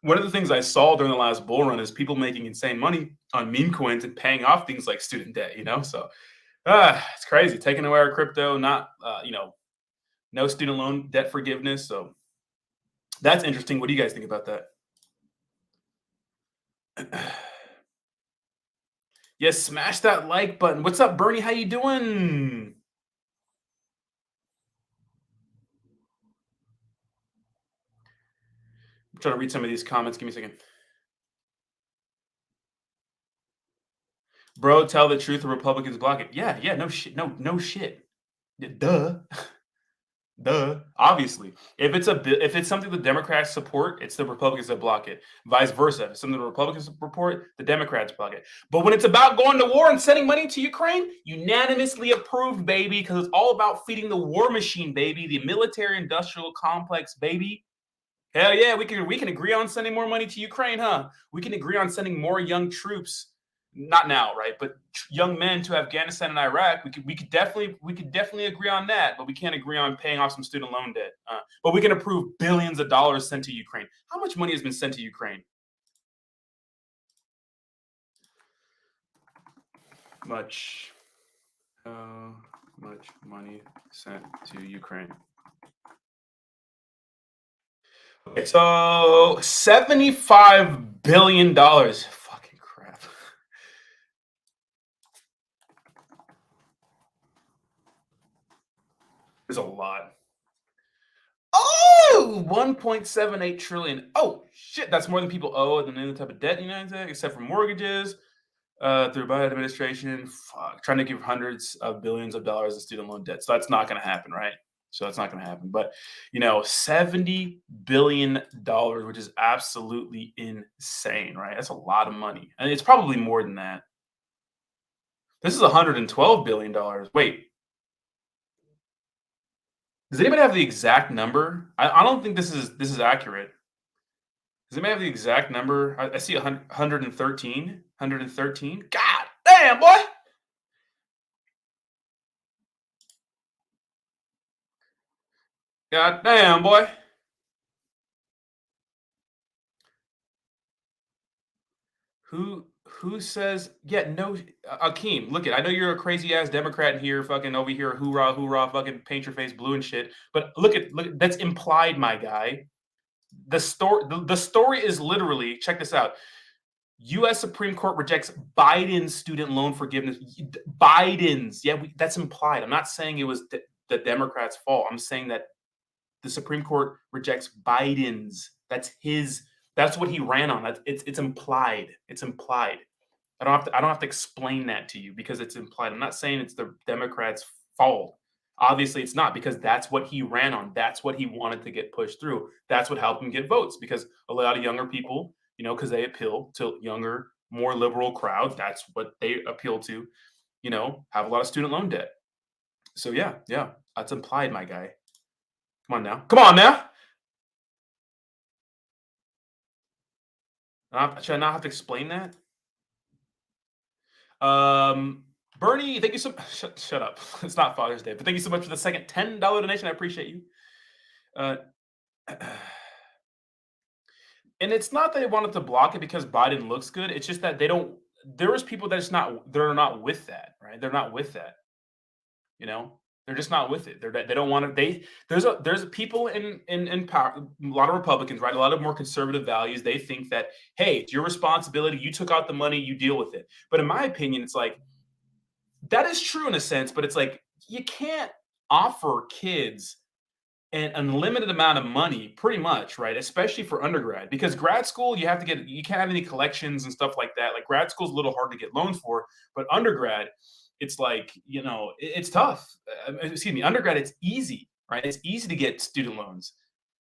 one of the things I saw during the last bull run is people making insane money on meme coins and paying off things like student debt, So it's crazy. Taking away our crypto, not, no student loan debt forgiveness. So that's interesting. What do you guys think about that? Yes, smash that like button. What's up, Bernie? How you doing? I'm trying to read some of these comments. Give me a second. Bro, tell the truth. The Republicans block it. Yeah, no shit. No shit. Duh. Duh. Obviously, if it's something the Democrats support, it's the Republicans that block it. Vice versa. If it's something the Republicans support, the Democrats block it. But when it's about going to war and sending money to Ukraine, unanimously approved, baby, because it's all about feeding the war machine, baby, the military-industrial complex, baby. Hell yeah, we can agree on sending more money to Ukraine, huh? We can agree on sending more young troops, not now, right? But young men to Afghanistan and Iraq. We could definitely agree on that, but we can't agree on paying off some student loan debt. But we can approve billions of dollars sent to Ukraine. How much money has been sent to Ukraine? Much. How much money sent to Ukraine? Okay, so $75 billion. Fucking crap. There's a lot. Oh, 1.78 trillion. Oh, shit. That's more than people owe than any type of debt in the United States, except for mortgages through Biden administration. Fuck, trying to give hundreds of billions of dollars in student loan debt. So that's not going to happen, right? So that's not going to happen. But, $70 billion, which is absolutely insane, right? That's a lot of money. And it's probably more than that. This is $112 billion. Wait, does anybody have the exact number? I don't think this is accurate. Does anybody have the exact number? I see 113. 113. God damn, boy. God damn, boy. Who says yeah, no Akeem, look I know you're a crazy ass Democrat here, fucking over here, hoorah, hoorah, fucking paint your face blue and shit. But look, that's implied, my guy. The story is literally, check this out. U.S. Supreme Court rejects Biden's student loan forgiveness. Biden's, yeah, that's implied. I'm not saying it was the Democrats' fault. I'm saying that the Supreme Court rejects Biden's. That's his. That's what he ran on. It's implied. It's implied. I don't have to explain that to you because it's implied. I'm not saying it's the Democrats' fault. Obviously, it's not because that's what he ran on. That's what he wanted to get pushed through. That's what helped him get votes because a lot of younger people, because they appeal to younger, more liberal crowd. That's what they appeal to. Have a lot of student loan debt. So yeah, yeah, that's implied, my guy. Come on now. Come on now. Should I not have to explain that? Um, Bernie, thank you so. Shut up. It's not Father's Day, but thank you so much for the second $10 donation. I appreciate you. Uh, and it's not that they wanted to block it because Biden looks good. It's just that they don't. There is people they're not with that, right? They're not with that. You know, they're just not with it. They don't want to. There's people in power. A lot of Republicans, right? A lot of more conservative values. They think that hey, it's your responsibility. You took out the money. You deal with it. But in my opinion, it's like that is true in a sense, but it's like you can't offer kids an unlimited amount of money, pretty much, right? Especially for undergrad, because grad school you can't have any collections and stuff like that. Like grad school is a little hard to get loans for, but undergrad, it's like it's tough. Excuse me, undergrad it's easy, right? It's easy to get student loans.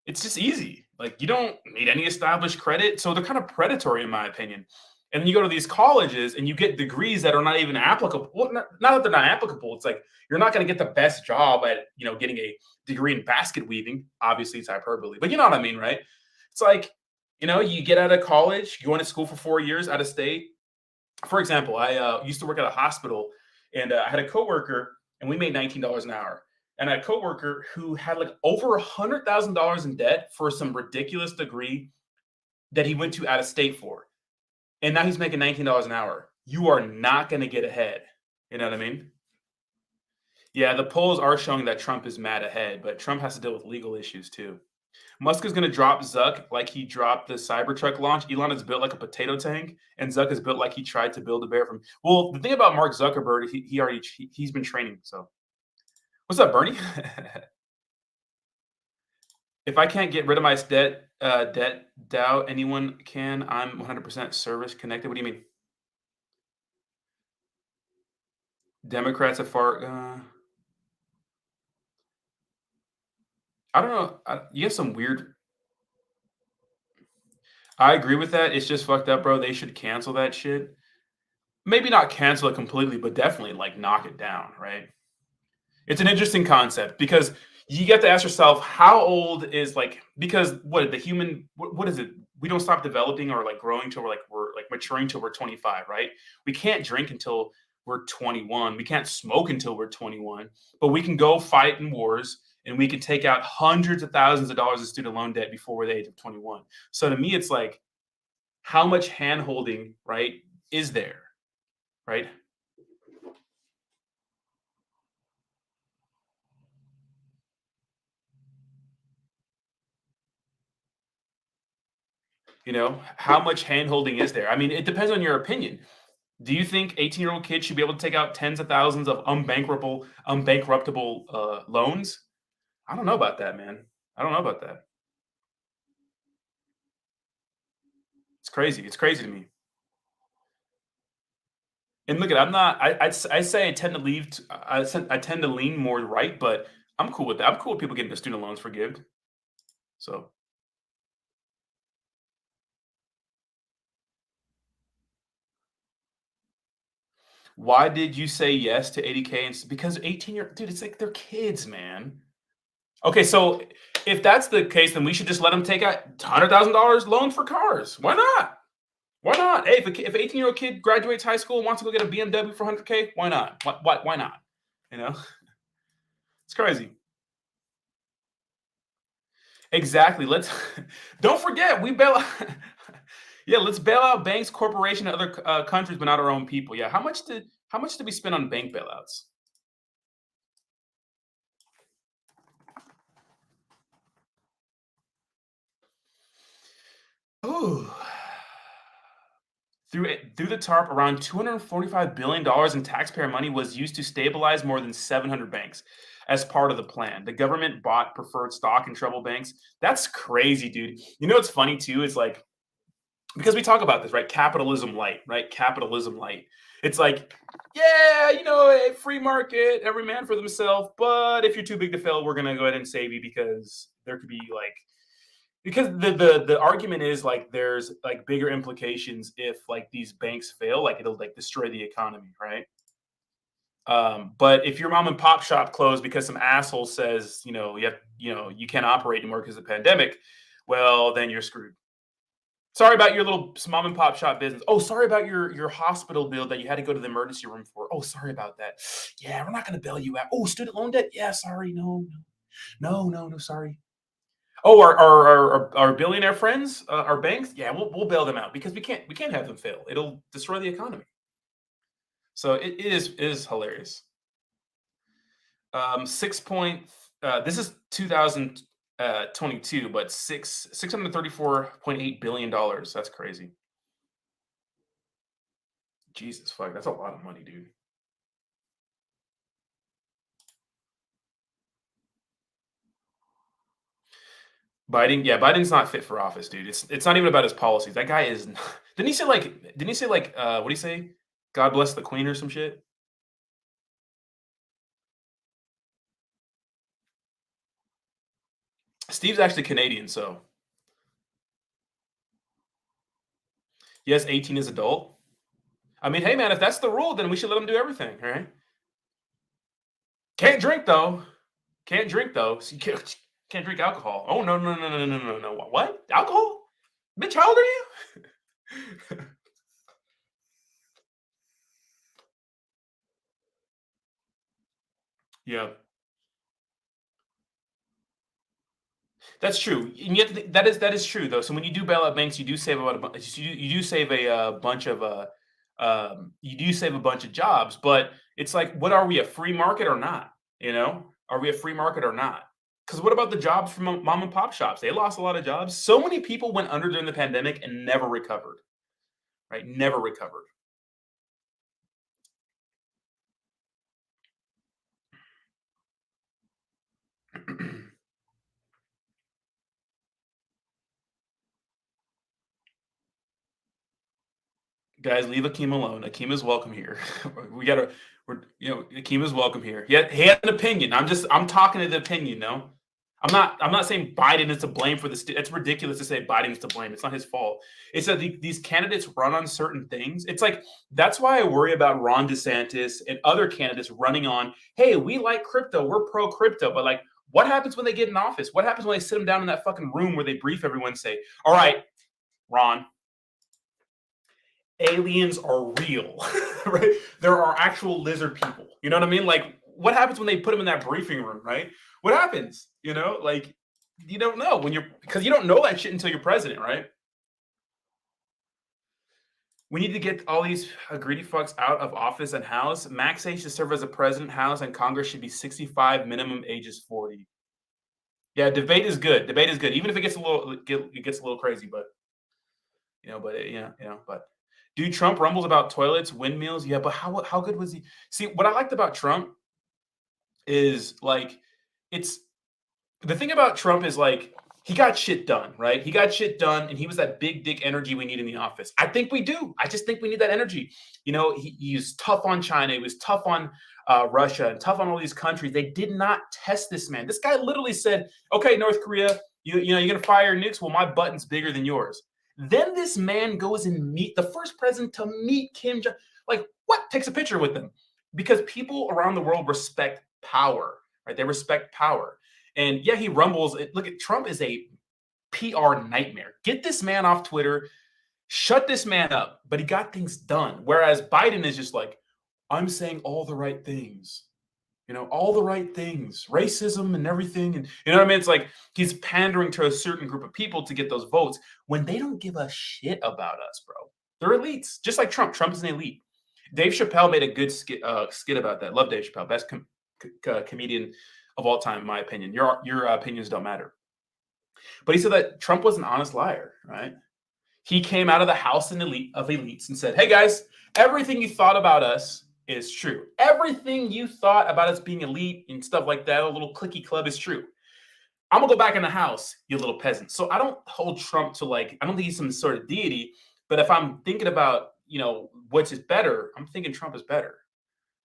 It's just easy. Like you don't need any established credit, so they're kind of predatory in my opinion. And then you go to these colleges and you get degrees that are not even applicable. Well, not that they're not applicable. It's like you're not going to get the best job at getting a degree in basket weaving. Obviously, it's hyperbole, but you know what I mean, right? It's like you get out of college, you went to school for 4 years out of state. For example, I used to work at a hospital, and I had a coworker, and we made $19 an hour. And I had a coworker who had like over $100,000 in debt for some ridiculous degree that he went to out of state for, and now he's making $19 an hour. You are not going to get ahead. You know what I mean? Yeah, the polls are showing that Trump is mad ahead, but Trump has to deal with legal issues too. Musk is going to drop Zuck like he dropped the Cybertruck launch. Elon is built like a potato tank, and Zuck is built like he tried to build a bear from. Well, the thing about Mark Zuckerberg, he's been training. So, what's up, Bernie? If I can't get rid of my debt doubt anyone can. I'm 100% service connected. What do you mean? Democrats are far. I don't know. You have some weird. I agree with that. It's just fucked up, bro. They should cancel that shit. Maybe not cancel it completely, but definitely like knock it down, right? It's an interesting concept because you get to ask yourself how old is like because what the human what is it? We don't stop developing or like growing till we're like maturing till we're 25, right? We can't drink until we're 21. We can't smoke until we're 21, but we can go fight in wars and we can take out hundreds of thousands of dollars of student loan debt before we're the age of 21. So to me, it's like how much hand holding, right, is there, right? You know, how much hand holding is there? I mean, it depends on your opinion. Do you think 18-year-old kids should be able to take out tens of thousands of unbankruptable loans? I don't know about that, man. I don't know about that. It's crazy. It's crazy to me. And look at, I'm not. I say I tend to leave. I tend to lean more right, but I'm cool with that. I'm cool with people getting their student loans forgiven. So why did you say yes to 80K? And because 18 dude, it's like they're kids, man. Okay, so if that's the case, then we should just let them take out $100,000 loan for cars. Why not? Why not? Hey, if an 18-year-old kid graduates high school and wants to go get a BMW for 100K, why not? Why not? You know, it's crazy. Exactly. Let's don't forget we bail. Yeah, let's bail out banks, corporation, and other countries, but not our own people. Yeah, how much did we spend on bank bailouts? Ooh. Through the TARP, around $245 billion in taxpayer money was used to stabilize more than 700 banks as part of the plan. The government bought preferred stock in troubled banks. That's crazy, dude. You know what's funny too is like because we talk about this, right? Capitalism light, right? Capitalism light. It's like, yeah, a free market, every man for themselves. But if you're too big to fail, we're gonna go ahead and save you because there could be like because the argument is like there's like bigger implications if like these banks fail, like it'll like destroy the economy, right? But if your mom and pop shop closed because some asshole says, you can't operate anymore because of the pandemic, well, then you're screwed. Sorry about your little mom and pop shop business. Oh, sorry about your hospital bill that you had to go to the emergency room for. Oh, sorry about that. Yeah, we're not going to bail you out. Oh, student loan debt. Yeah, sorry. No, no, no, no, no. Sorry. Oh, our billionaire friends, our banks, yeah, we'll bail them out because we can't have them fail. It'll destroy the economy. So it is hilarious. 6 point. This is 2022, but $634.8 billion. That's crazy. Jesus fuck, that's a lot of money, dude. Biden, yeah, Biden's not fit for office, dude. It's not even about his policies. That guy is. Didn't he say? God bless the Queen or some shit. Steve's actually Canadian, so yes, 18 is adult. I mean, hey man, if that's the rule, then we should let him do everything, right? Can't drink though. Can't drink though. So you can't drink alcohol. Oh no no no no no no no. What? Alcohol? Bitch, how old are you? Yeah, that's true. And yet that is true though. So when you do bail out banks, you do save about you do save a bunch of you do save a bunch of jobs. But it's like, what are we, a free market or not? Are we a free market or not? Because what about the jobs from mom and pop shops? They lost a lot of jobs. So many people went under during the pandemic and never recovered. Right? Never recovered. Guys, leave Akeem alone. Akeem is welcome here. we gotta, Akeem is welcome here. He had an opinion. I'm talking to the opinion. No, I'm not saying Biden is to blame for this. It's ridiculous to say Biden is to blame. It's not his fault. It's that these candidates run on certain things. It's like that's why I worry about Ron DeSantis and other candidates running on, hey, we like crypto, we're pro crypto, but like what happens when they get in office? What happens when they sit them down in that fucking room where they brief everyone and say, all right, Ron, aliens are real, right? There are actual lizard people. You know what I mean? Like, what happens when they put them in that briefing room, right? What happens? You know, like, you don't know when you're, because you don't know that shit until you're president, right? We need to get all these greedy fucks out of office and House. Max age to serve as a president, House, and Congress should be 65. Minimum age is 40. Yeah, debate is good. Debate is good, even if it gets a little crazy. But but dude, Trump rumbles about toilets, windmills. Yeah, but how good was he? See, what I liked about Trump is like it's the thing about Trump is like he got shit done, right? He got shit done, and he was that big dick energy we need in the office. I think we do. I just think we need that energy. You know, he was tough on China. He was tough on Russia and tough on all these countries. They did not test this man. This guy literally said, "Okay, North Korea, you know you're gonna fire your nukes. Well, my button's bigger than yours." Then this man goes and meet the first president to meet Kim Jong. Like, what? Takes a picture with them because people around the world respect power, right? They respect power. And yeah, he rumbles. Look at Trump is a PR nightmare. Get this man off Twitter, shut this man up. But he got things done. Whereas Biden is just like, I'm saying all the right things, all the right things, racism and everything. And you know what I mean? It's like he's pandering to a certain group of people to get those votes when they don't give a shit about us, bro. They're elites, just like Trump. Trump is an elite. Dave Chappelle made a good skit about that. Love Dave Chappelle, best comedian of all time, in my opinion. Your opinions don't matter. But he said that Trump was an honest liar, right? He came out of the house of elites and said, hey guys, everything you thought about us is true. Everything you thought about us being elite and stuff like that, a little cliquey club is true. I'm gonna go back in the house, you little peasant. So I don't hold Trump to I don't think he's some sort of deity, but if I'm thinking about, which is better, I'm thinking Trump is better.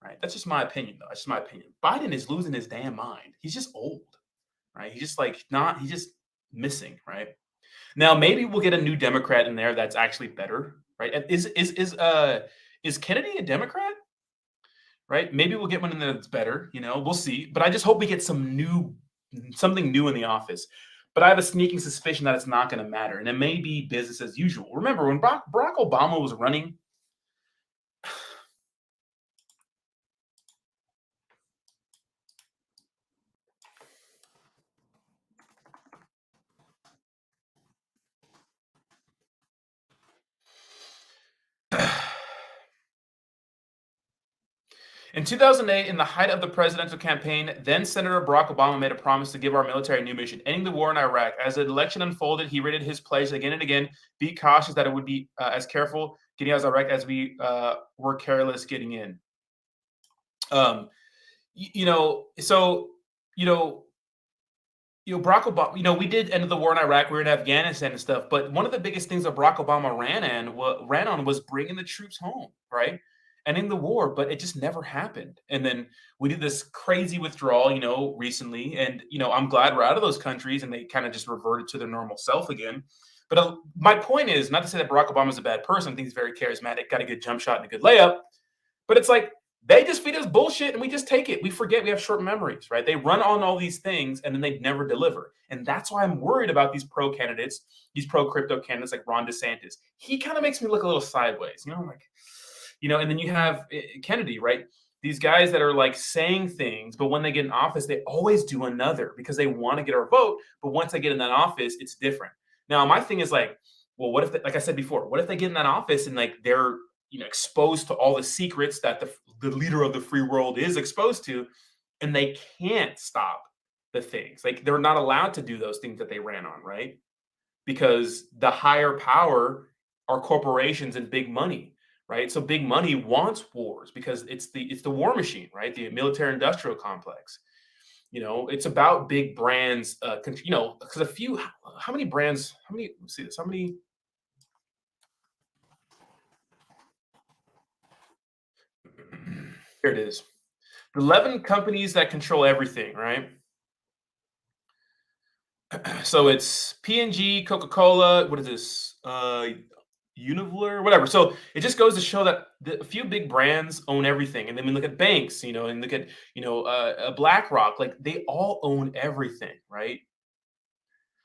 Right. That's just my opinion, though. That's just my opinion. Biden is losing his damn mind. He's just old, right? He's just he's just missing, right? Now maybe we'll get a new Democrat in there that's actually better, right? And is Kennedy a Democrat? Right? Maybe we'll get one in there that's better. We'll see. But I just hope we get something new in the office. But I have a sneaking suspicion that it's not going to matter, and it may be business as usual. Remember when Barack Obama was running? In 2008, in the height of the presidential campaign, then Senator Barack Obama made a promise to give our military a new mission, ending the war in Iraq. As the election unfolded, he reiterated his pledge again and again, be cautious that it would be as careful getting out of Iraq as we were careless getting in. Barack Obama, we did end the war in Iraq. We were in Afghanistan and stuff. But one of the biggest things that Barack Obama ran on was bringing the troops home, right? Ending the war, but it just never happened. And then we did this crazy withdrawal, recently. And, I'm glad we're out of those countries and they kind of just reverted to their normal self again. But my point is not to say that Barack Obama is a bad person. I think he's very charismatic, got a good jump shot and a good layup. But it's like, they just feed us bullshit and we just take it. We forget we have short memories, right? They run on all these things and then they never deliver. And that's why I'm worried about these pro candidates, these pro crypto candidates like Ron DeSantis. He kind of makes me look a little sideways, and then you have Kennedy, right? These guys that are saying things, but when they get in office, they always do another because they want to get our vote. But once they get in that office, it's different. Now, my thing is well, what if, like I said before, what if they get in that office and they're exposed to all the secrets that the leader of the free world is exposed to, and they can't stop the things. They're not allowed to do those things that they ran on, right? Because the higher power are corporations and big money, right? So big money wants wars because it's the war machine, right? The military industrial complex. It's about big brands, because how many brands, let's see this, how many, here it is. 11 companies that control everything, right? So it's P&G, Coca-Cola. What is this? Unilever, whatever. So it just goes to show that a few big brands own everything. And then we look at banks, and look at BlackRock. Like they all own everything, right?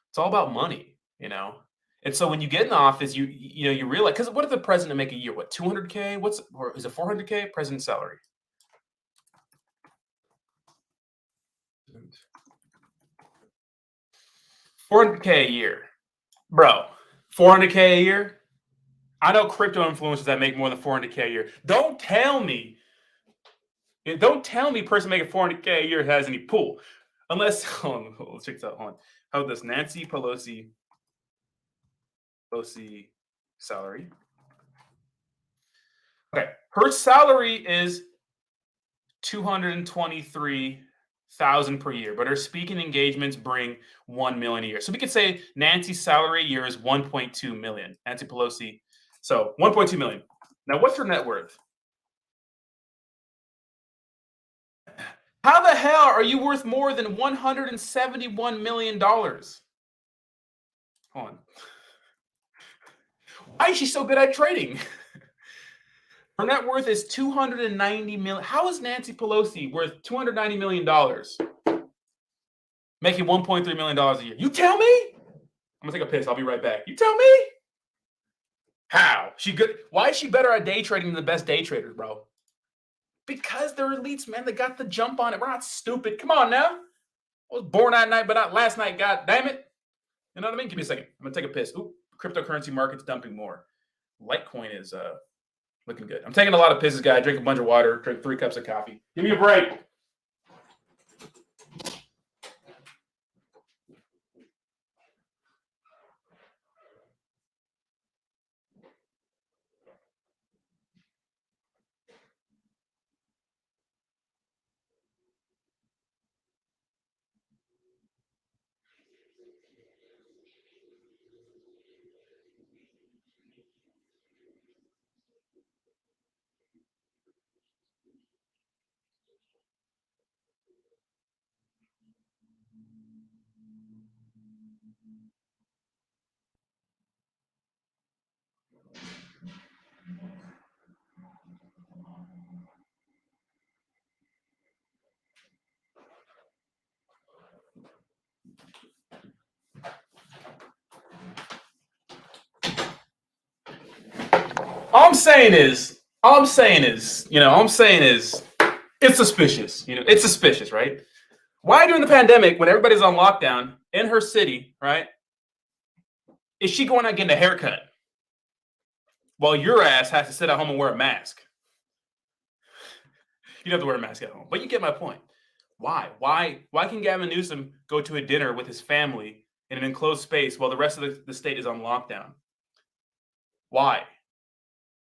It's all about money. And so when you get in the office, you realize, because what did the president make a year? What, 200K? Or is it 400K? President's salary. 400K a year, bro. 400K a year. I know crypto influencers that make more than 400K a year. Don't tell me person making 400K a year has any pull. Unless, hold on, let's check this out. Hold on. How about this? Nancy Pelosi salary. Okay. Her salary is 223,000 per year, but her speaking engagements bring 1 million a year. So we could say Nancy's salary a year is 1.2 million. Nancy Pelosi. So 1.2 million. Now, what's her net worth? How the hell are you worth more than $171 million? Hold on. Why is she so good at trading? Her net worth is $290 million. How is Nancy Pelosi worth $290 million? Making $1.3 million a year. You tell me? I'm gonna take a piss. I'll be right back. You tell me? How? She good? Why is she better at day trading than the best day traders, bro? Because they're elites, man. They got the jump on it. We're not stupid. Come on now. I was born that night, but not last night. God damn it. You know what I mean? Give me a second. I'm gonna take a piss. Ooh, cryptocurrency market's dumping more. Litecoin is looking good. I'm taking a lot of pisses, guy. Drink a bunch of water. Drink 3 cups of coffee. Give me a break. All I'm saying is, it's suspicious. It's suspicious, right? Why during the pandemic, when everybody's on lockdown in her city, right, is she going out getting a haircut while your ass has to sit at home and wear a mask? You don't have to wear a mask at home, but you get my point. Why? Why can Gavin Newsom go to a dinner with his family in an enclosed space while the rest of the state is on lockdown? Why?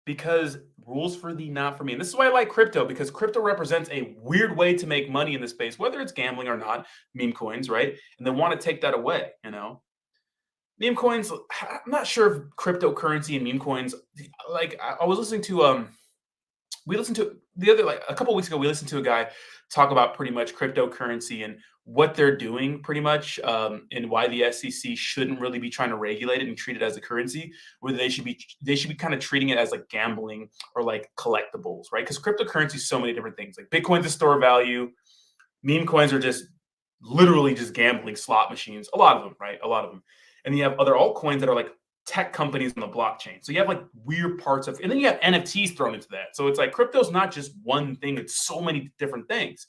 Because rules for thee, not for me. And this is why I like crypto, because crypto represents a weird way to make money in the space, whether it's gambling or not, meme coins, right? And they want to take that away, Meme coins, I'm not sure if cryptocurrency and meme coins, like I was listening to we listened to the other, like a couple of weeks ago, we listened to a guy talk about pretty much cryptocurrency and what they're doing pretty much, and why the SEC shouldn't really be trying to regulate it and treat it as a currency, whether they should be kind of treating it as like gambling or like collectibles, right? Because cryptocurrency is so many different things. Like Bitcoin's a store of value, meme coins are just literally just gambling slot machines, a lot of them, right? A lot of them. And then you have other altcoins that are like tech companies on the blockchain. So you have like weird parts of, and then you have NFTs thrown into that. So it's like crypto's not just one thing, it's so many different things.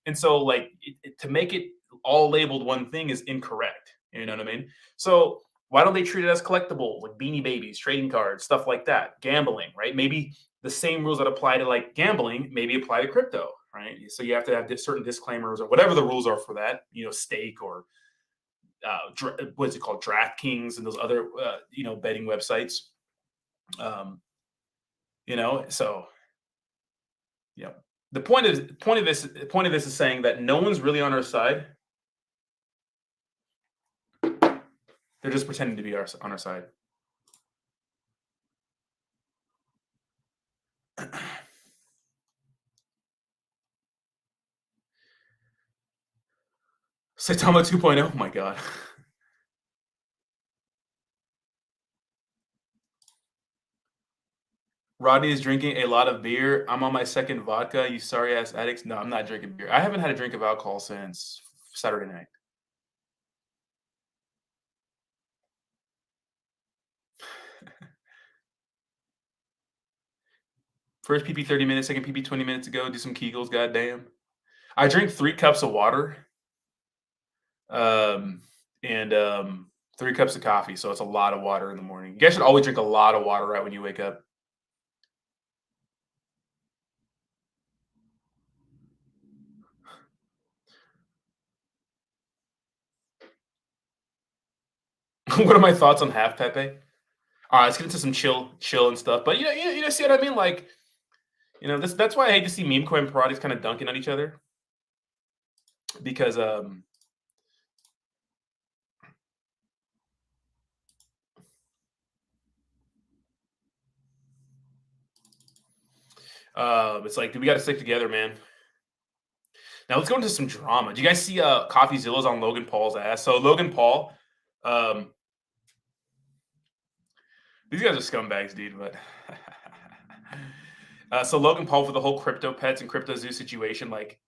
And so like to make it all labeled one thing is incorrect. You know what I mean? So why don't they treat it as collectibles, like Beanie Babies, trading cards, stuff like that, gambling, right? Maybe the same rules that apply to like gambling maybe apply to crypto, right? So you have to have certain disclaimers or whatever the rules are for that, stake or what's it called, DraftKings and those other betting websites. So yeah. The point of this is saying that no one's really on our side. They're just pretending to be on our side. Saitama 2.0. Oh my god. Rodney is drinking a lot of beer. I'm on my second vodka. You sorry ass addicts. No, I'm not drinking beer. I haven't had a drink of alcohol since Saturday night. First PP 30 minutes, second PP 20 minutes ago. Do some Kegels. Goddamn. I drink 3 cups of water. Um, and 3 cups of coffee. So it's a lot of water in the morning. You guys should always drink a lot of water right when you wake up. What are my thoughts on half Pepe? All right, let's get into some chill and stuff. But see what I mean? Like, that's why I hate to see meme coin parodies kind of dunking on each other because it's like, dude, we got to stick together, man. Now let's go into some drama. Do you guys see CoffeeZilla's on Logan Paul's ass? So Logan Paul, um, these guys are scumbags, dude. But so Logan Paul for the whole crypto pets and crypto zoo situation, like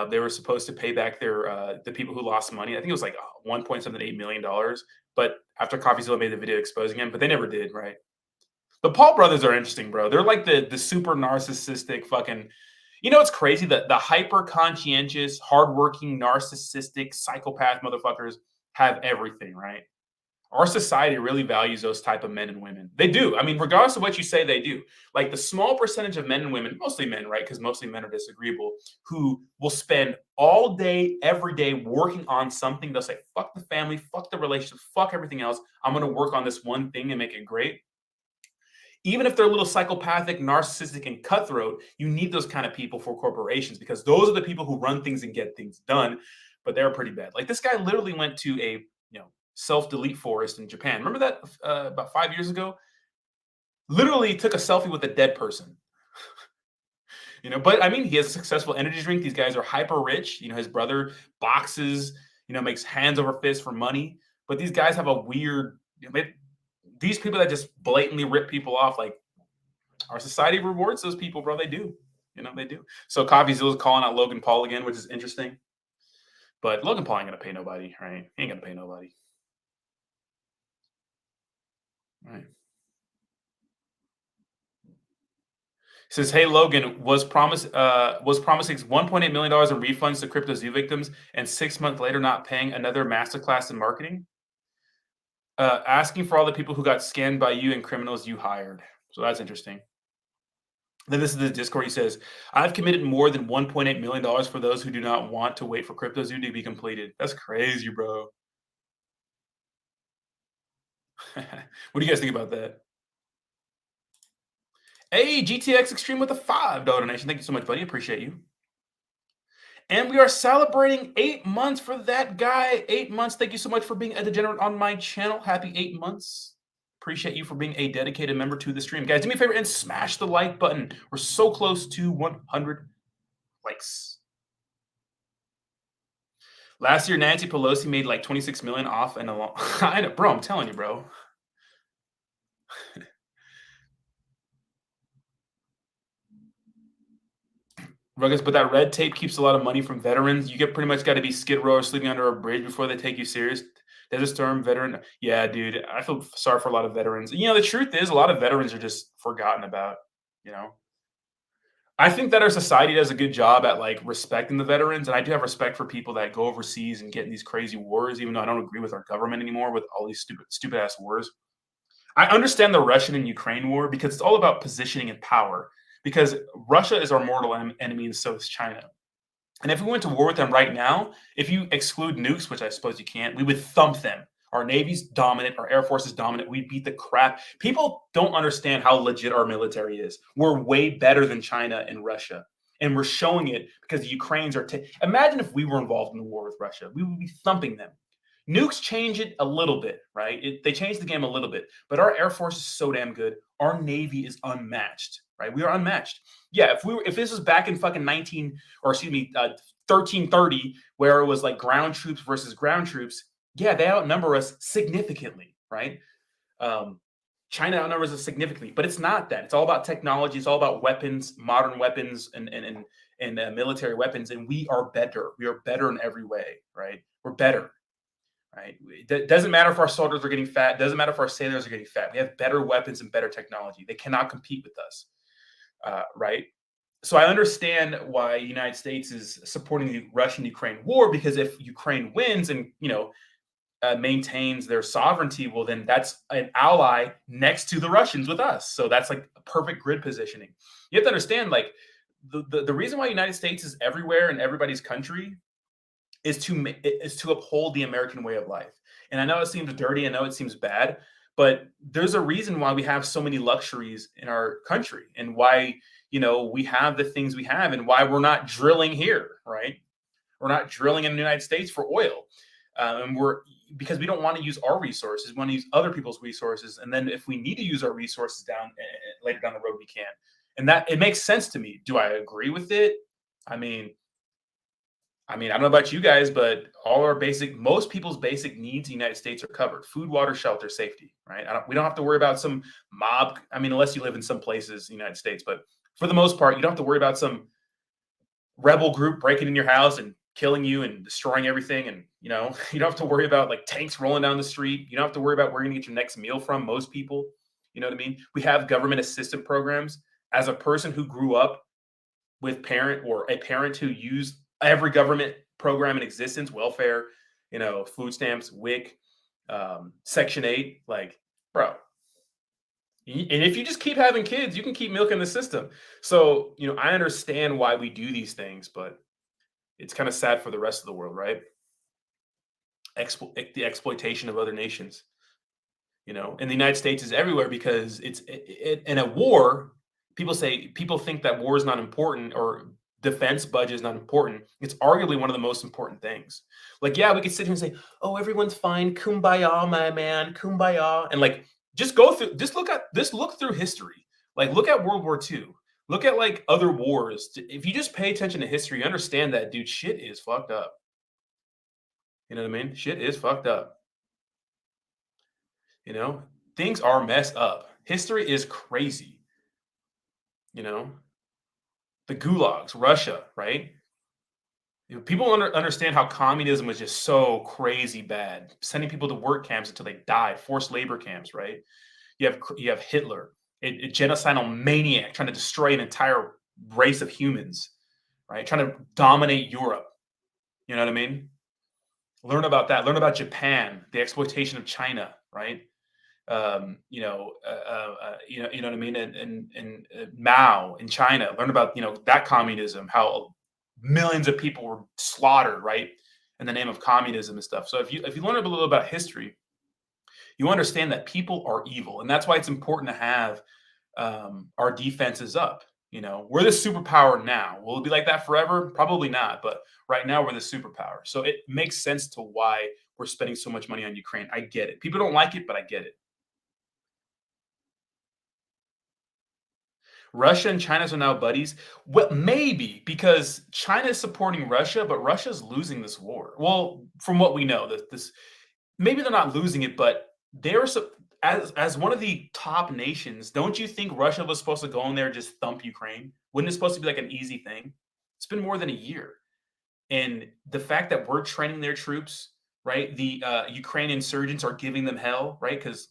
they were supposed to pay back their the people who lost money. I think it was like 1.78 million dollars. But after CoffeeZilla made the video exposing him, but they never did, right? The Paul brothers are interesting, bro. They're like the super narcissistic fucking. It's crazy that the hyper conscientious, hardworking, narcissistic, psychopath motherfuckers have everything, right? Our society really values those type of men and women. They do. I mean, regardless of what you say, they do. Like the small percentage of men and women, mostly men, right? Because mostly men are disagreeable, who will spend all day, every day working on something. They'll say, fuck the family, fuck the relationship, fuck everything else. I'm going to work on this one thing and make it great. Even if they're a little psychopathic, narcissistic, and cutthroat, you need those kind of people for corporations because those are the people who run things and get things done. But they're pretty bad. Like this guy literally went to a self-delete forest in Japan. Remember that about 5 years ago? Literally took a selfie with a dead person. But I mean, he has a successful energy drink. These guys are hyper rich. His brother boxes. Makes hands over fists for money. But these guys have a weird. These people that just blatantly rip people off, like our society rewards those people, bro. They do. They do. So CoffeeZilla's calling out Logan Paul again, which is interesting. But Logan Paul ain't gonna pay nobody, right? He ain't gonna pay nobody. Right. Says, "Hey Logan, was promising $1.8 million in refunds to crypto zoo victims, and 6 months later not paying another masterclass in marketing. Asking for all the people who got scammed by you and criminals you hired." So that's interesting. Then this is the Discord. He says, "I've committed more than $1.8 million for those who do not want to wait for crypto zoo to be completed." That's crazy, bro. What do you guys think about that? Hey, GTX Extreme with a $5 donation. Thank you so much, buddy. Appreciate you. And we are celebrating 8 months for that guy. 8 months. Thank you so much for being a degenerate on my channel. Happy 8 months. Appreciate you for being a dedicated member to the stream. Guys, do me a favor and smash the like button. We're so close to 100 likes. Last year, Nancy Pelosi made like 26 million off and along. I know, bro. I'm telling you, bro. Ruggers, but that red tape keeps a lot of money from veterans. You get pretty much got to be Skid Row or sleeping under a bridge before they take you serious. Desert Storm veteran. Yeah, dude. I feel sorry for a lot of veterans. The truth is a lot of veterans are just forgotten about, you know. I think that our society does a good job at like respecting the veterans, and I do have respect for people that go overseas and get in these crazy wars, even though I don't agree with our government anymore with all these stupid ass wars. I understand the Russian and Ukraine war because it's all about positioning and power. Because Russia is our mortal enemy, and so is China. And if we went to war with them right now, if you exclude nukes, which I suppose you can't, we would thump them. Our Navy's dominant, our Air Force is dominant. We beat the crap. People don't understand how legit our military is. We're way better than China and Russia. And we're showing it because the Ukrainians are. Imagine if we were involved in a war with Russia. We would be thumping them. Nukes change it a little bit, right? They change the game a little bit, but our Air Force is so damn good. Our Navy is unmatched, right? We are unmatched. Yeah, if this was back in fucking 1330, where it was like ground troops versus ground troops, yeah, they outnumber us significantly, right? China outnumbers us significantly, but it's not that. It's all about technology. It's all about weapons, modern weapons, and military weapons. And we are better. We are better in every way, right? We're better, right? It doesn't matter if our soldiers are getting fat. It doesn't matter if our sailors are getting fat. We have better weapons and better technology. They cannot compete with us, right? So I understand why the United States is supporting the Russian-Ukraine war, because if Ukraine wins and maintains their sovereignty, well, then that's an ally next to the Russians with us. So that's like a perfect grid positioning. You have to understand, like the reason why the United States is everywhere in everybody's country is to uphold the American way of life. And I know it seems dirty, I know it seems bad, but there's a reason why we have so many luxuries in our country, and why we have the things we have, and why we're not drilling here, right? We're not drilling in the United States for oil. And because we don't want to use our resources, we want to use other people's resources. And then if we need to use our resources later down the road, we can. And that it makes sense to me. Do I agree with it? I mean, I don't know about you guys, but most people's basic needs in the United States are covered: food, water, shelter, safety. Right? We don't have to worry about some mob. Unless you live in some places in the United States, but for the most part, you don't have to worry about some rebel group breaking in your house and killing you and destroying everything. And you don't have to worry about like tanks rolling down the street. You don't have to worry about where you're gonna get your next meal from. Most people, you know what I mean? We have government assistance programs. As a person who grew up with a parent who used every government program in existence, welfare, food stamps, WIC, Section 8, like, bro. And if you just keep having kids, you can keep milking the system. So, I understand why we do these things, but it's kind of sad for the rest of the world, right? The exploitation of other nations, and the United States is everywhere because in a war. People think that war is not important, or defense budget is not important. It's arguably one of the most important things. Like, yeah, we could sit here and say, "Oh, everyone's fine, kumbaya, my man, kumbaya," and like just look through history. Like, look at World War II. Look at like other wars. If you just pay attention to history, you understand that, dude, shit is fucked up. You know what I mean? Shit is fucked up. Things are messed up. History is crazy. The gulags, Russia, right? People understand how communism was just so crazy bad, sending people to work camps until they died, forced labor camps, right? You have Hitler, a genocidal maniac trying to destroy an entire race of humans, right? Trying to dominate Europe. You know what I mean? Learn about that. Learn about Japan, the exploitation of China, right? You know what I mean? And Mao in China. Learn about that communism, how millions of people were slaughtered, right, in the name of communism and stuff. So if you learn a little about history, you understand that people are evil, and that's why it's important to have our defenses up. We're the superpower now. Will it be like that forever? Probably not. But right now, we're the superpower. So it makes sense to why we're spending so much money on Ukraine. I get it. People don't like it, but I get it. Russia and China are now buddies. Well, maybe because China is supporting Russia, but Russia's losing this war. Well, from what we know, this maybe they're not losing it, but as one of the top nations. Don't you think Russia was supposed to go in there and just thump Ukraine? Wouldn't it supposed to be like an easy thing? It's been more than a year, and the fact that we're training their troops, right? The Ukrainian insurgents are giving them hell, right? Because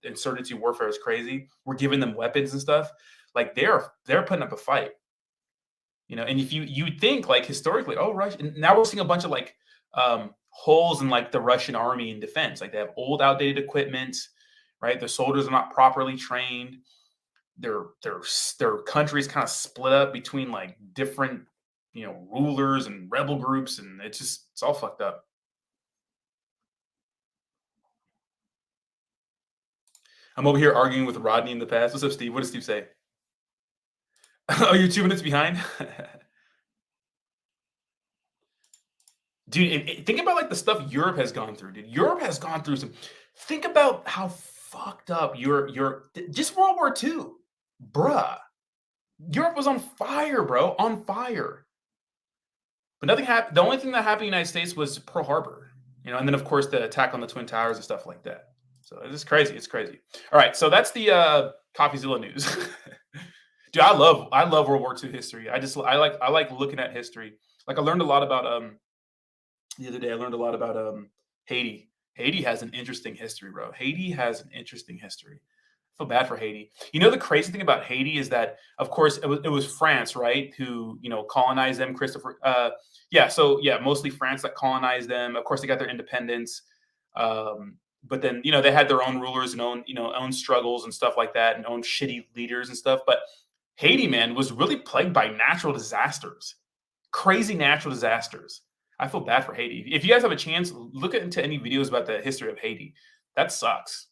insurgency warfare is crazy. We're giving them weapons and stuff. Like they're putting up a fight, And if you'd think like historically, oh, Russia. And now we're seeing a bunch of like holes in like the Russian army and defense. Like they have old, outdated equipment, right? The soldiers are not properly trained. Their country's kind of split up between like different rulers and rebel groups, and it's all fucked up. I'm over here arguing with Rodney in the past. What's up, Steve? What does Steve say? Oh, you're 2 minutes behind? Dude, think about like the stuff Europe has gone through, dude. Europe has gone through think about how fucked up your just World War II. Bruh. Europe was on fire, bro. On fire. But nothing happened. The only thing that happened in the United States was Pearl Harbor, and then of course the attack on the Twin Towers and stuff like that. So it's just crazy. It's crazy. All right, so that's the CoffeeZilla news. Dude, I love World War II history. I like looking at history. Like I learned a lot about the other day. I learned a lot about Haiti. Haiti has an interesting history, bro. Haiti has an interesting history. I feel bad for Haiti. You know, the crazy thing about Haiti is that, of course, it was France, right, who colonized them. Christopher, yeah, so yeah, mostly France that colonized them. Of course, they got their independence, but then they had their own rulers and own struggles and stuff like that, and own shitty leaders and stuff. But Haiti, man, was really plagued by natural disasters, crazy natural disasters. I feel bad for Haiti. If you guys have a chance, look into any videos about the history of Haiti. That sucks.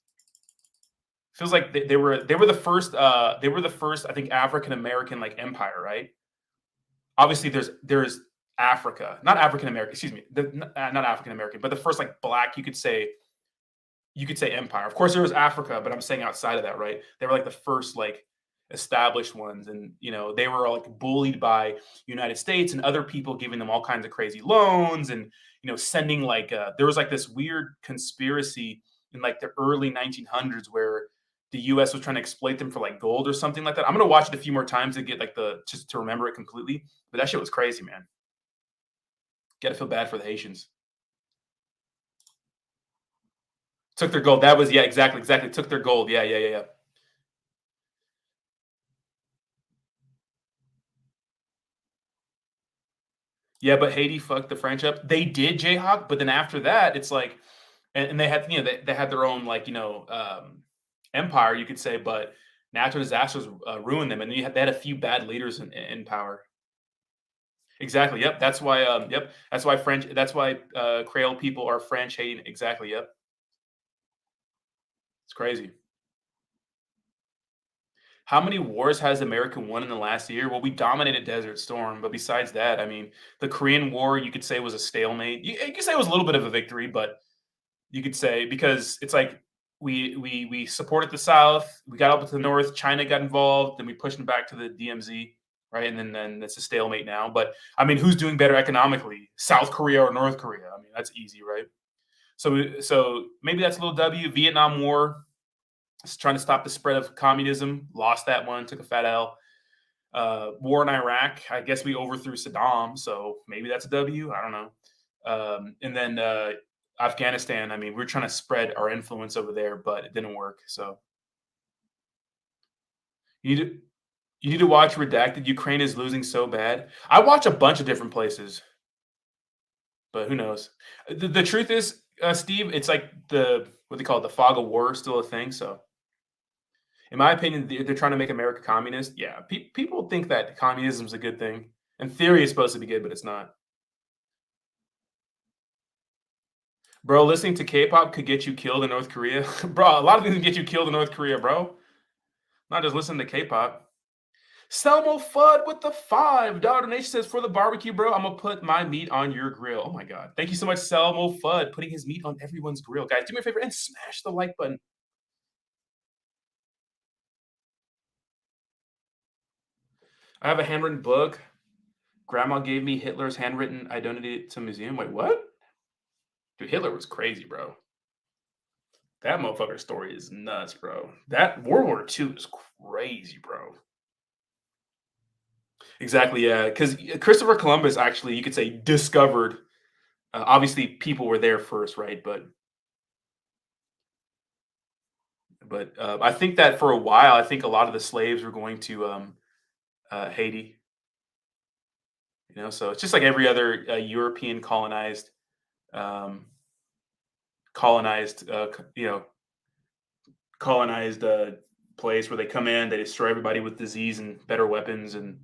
Feels like they were the first I think African American like empire, right? Obviously, there's Africa, not African American, excuse me, not African American, but the first like black you could say empire. Of course, there was Africa, but I'm saying outside of that, right? They were like the first like established ones, and they were like bullied by United States and other people, giving them all kinds of crazy loans, and sending like there was like this weird conspiracy in like the early 1900s where the U.S. was trying to exploit them for like gold or something like that. I'm gonna watch it a few more times to get like just to remember it completely. But that shit was crazy, man. Gotta feel bad for the Haitians. Took their gold. That was, yeah, exactly, exactly. Took their gold. Yeah, yeah, yeah, yeah. Yeah, but Haiti fucked the French up. They did Jayhawk, but then after that, it's like, and they had, they had their own like, empire, you could say, but natural disasters ruined them, and they had a few bad leaders in power. Exactly. Yep. That's why. Yep. That's why French. That's why Creole people are French hating. Exactly. Yep. It's crazy. How many wars has America won in the last year? Well, we dominated Desert Storm, but besides that, I mean, the Korean War, you could say, was a stalemate. You could say it was a little bit of a victory, but you could say, because it's like we supported the South, we got up to the North, China got involved, then we pushed them back to the DMZ, right? And then it's a stalemate now. But I mean, who's doing better economically, South Korea or North Korea? I mean, that's easy, right? So maybe that's a little W. Vietnam War, just trying to stop the spread of communism, lost that one, took a fat L. War in Iraq, I guess we overthrew Saddam, so maybe that's a W. I don't know. And then Afghanistan, I mean, we're trying to spread our influence over there, but it didn't work. So you need to you need to watch Redacted. Ukraine is losing so bad. I watch a bunch of different places, but who knows? The truth is, Steve, it's like what they call it, the fog of war is still a thing. So in my opinion, they're trying to make America communist. Yeah, people think that communism is a good thing. In theory, it's supposed to be good, but it's not. Bro, listening to K-pop could get you killed in North Korea. Bro, a lot of things can get you killed in North Korea, bro. Not just listening to K-pop. Selmo Fudd with the $5 donation says, for the barbecue, bro, I'm gonna put my meat on your grill. Oh my god. Thank you so much, Selmo Fudd, putting his meat on everyone's grill. Guys, do me a favor and smash the like button. I have a handwritten book. Grandma gave me Hitler's handwritten. I donated it to a museum. Wait, what? Dude, Hitler was crazy, bro. That motherfucker story is nuts, bro. That World War II is crazy, bro. Exactly, yeah. Because Christopher Columbus actually, you could say, discovered. Obviously, people were there first, right? But I think that for a while, I think a lot of the slaves were going to Haiti. So it's just like every other European um, colonized, colonized place where they come in, they destroy everybody with disease and better weapons, and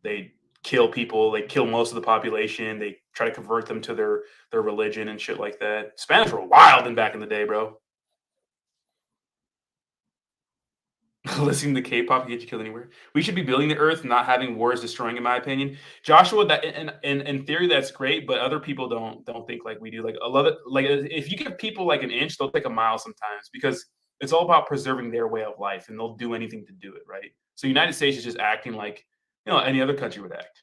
they kill people. They kill most of the population. They try to convert them to their religion and shit like that. Spanish were wild in back in the day, bro. Listening to K-pop can get you killed anywhere. We should be building the Earth, not having wars destroying. In my opinion, Joshua, that in theory that's great, but other people don't think like we do. Like a lot of like if you give people like an inch, they'll take a mile sometimes, because it's all about preserving their way of life, and they'll do anything to do it, right? So United States is just acting like any other country would act.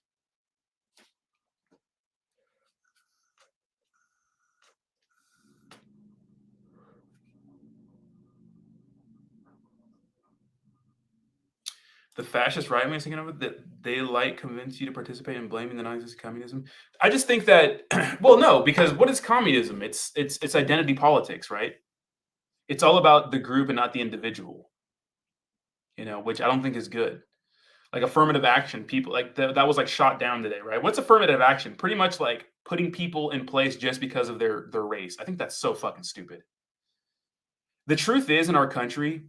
The fascist right wing thinking of it, that they like convince you to participate in blaming the Nazis communism. I just think that well, no, because what is communism? It's identity politics, right? It's all about the group and not the individual, which I don't think is good. Like affirmative action, people like that was like shot down today, right? What's affirmative action? Pretty much like putting people in place just because of their race. I think that's so fucking stupid. The truth is, in our country,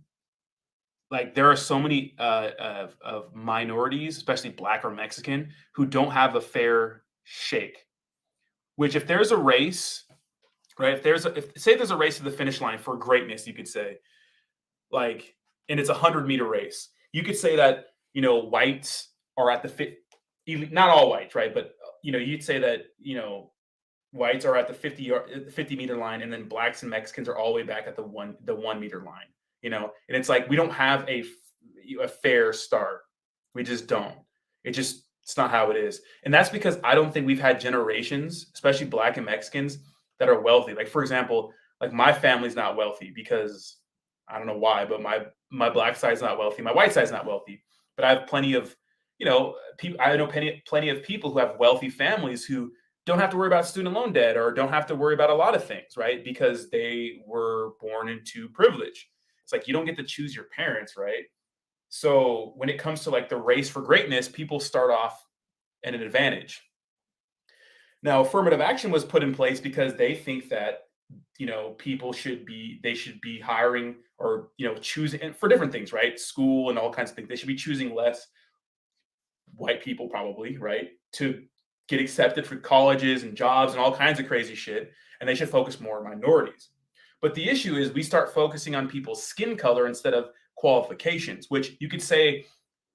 like there are so many of minorities, especially Black or Mexican, who don't have a fair shake. Which, if there's a race, right? If say there's a race to the finish line for greatness, you could say, like, and it's a 100-meter race. You could say that whites are at the fit, not all whites, right? But you'd say that whites are at the 50-meter line, and then blacks and Mexicans are all the way back at the 1-meter line. And it's like we don't have a fair start. We just don't. It's not how it is. And that's because I don't think we've had generations, especially Black and Mexicans, that are wealthy. Like, for example, like my family's not wealthy because I don't know why, but my Black side's not wealthy. My white side's not wealthy. But I have plenty of, people. I know plenty of people who have wealthy families who don't have to worry about student loan debt or don't have to worry about a lot of things, right? Because they were born into privilege. It's like you don't get to choose your parents, right? So when it comes to like the race for greatness, people start off at an advantage. Now, affirmative action was put in place because they think that people should be hiring or choosing for different things, right? School and all kinds of things. They should be choosing less white people, probably, right, to get accepted for colleges and jobs and all kinds of crazy shit, and they should focus more on minorities. But the issue is we start focusing on people's skin color instead of qualifications, which you could say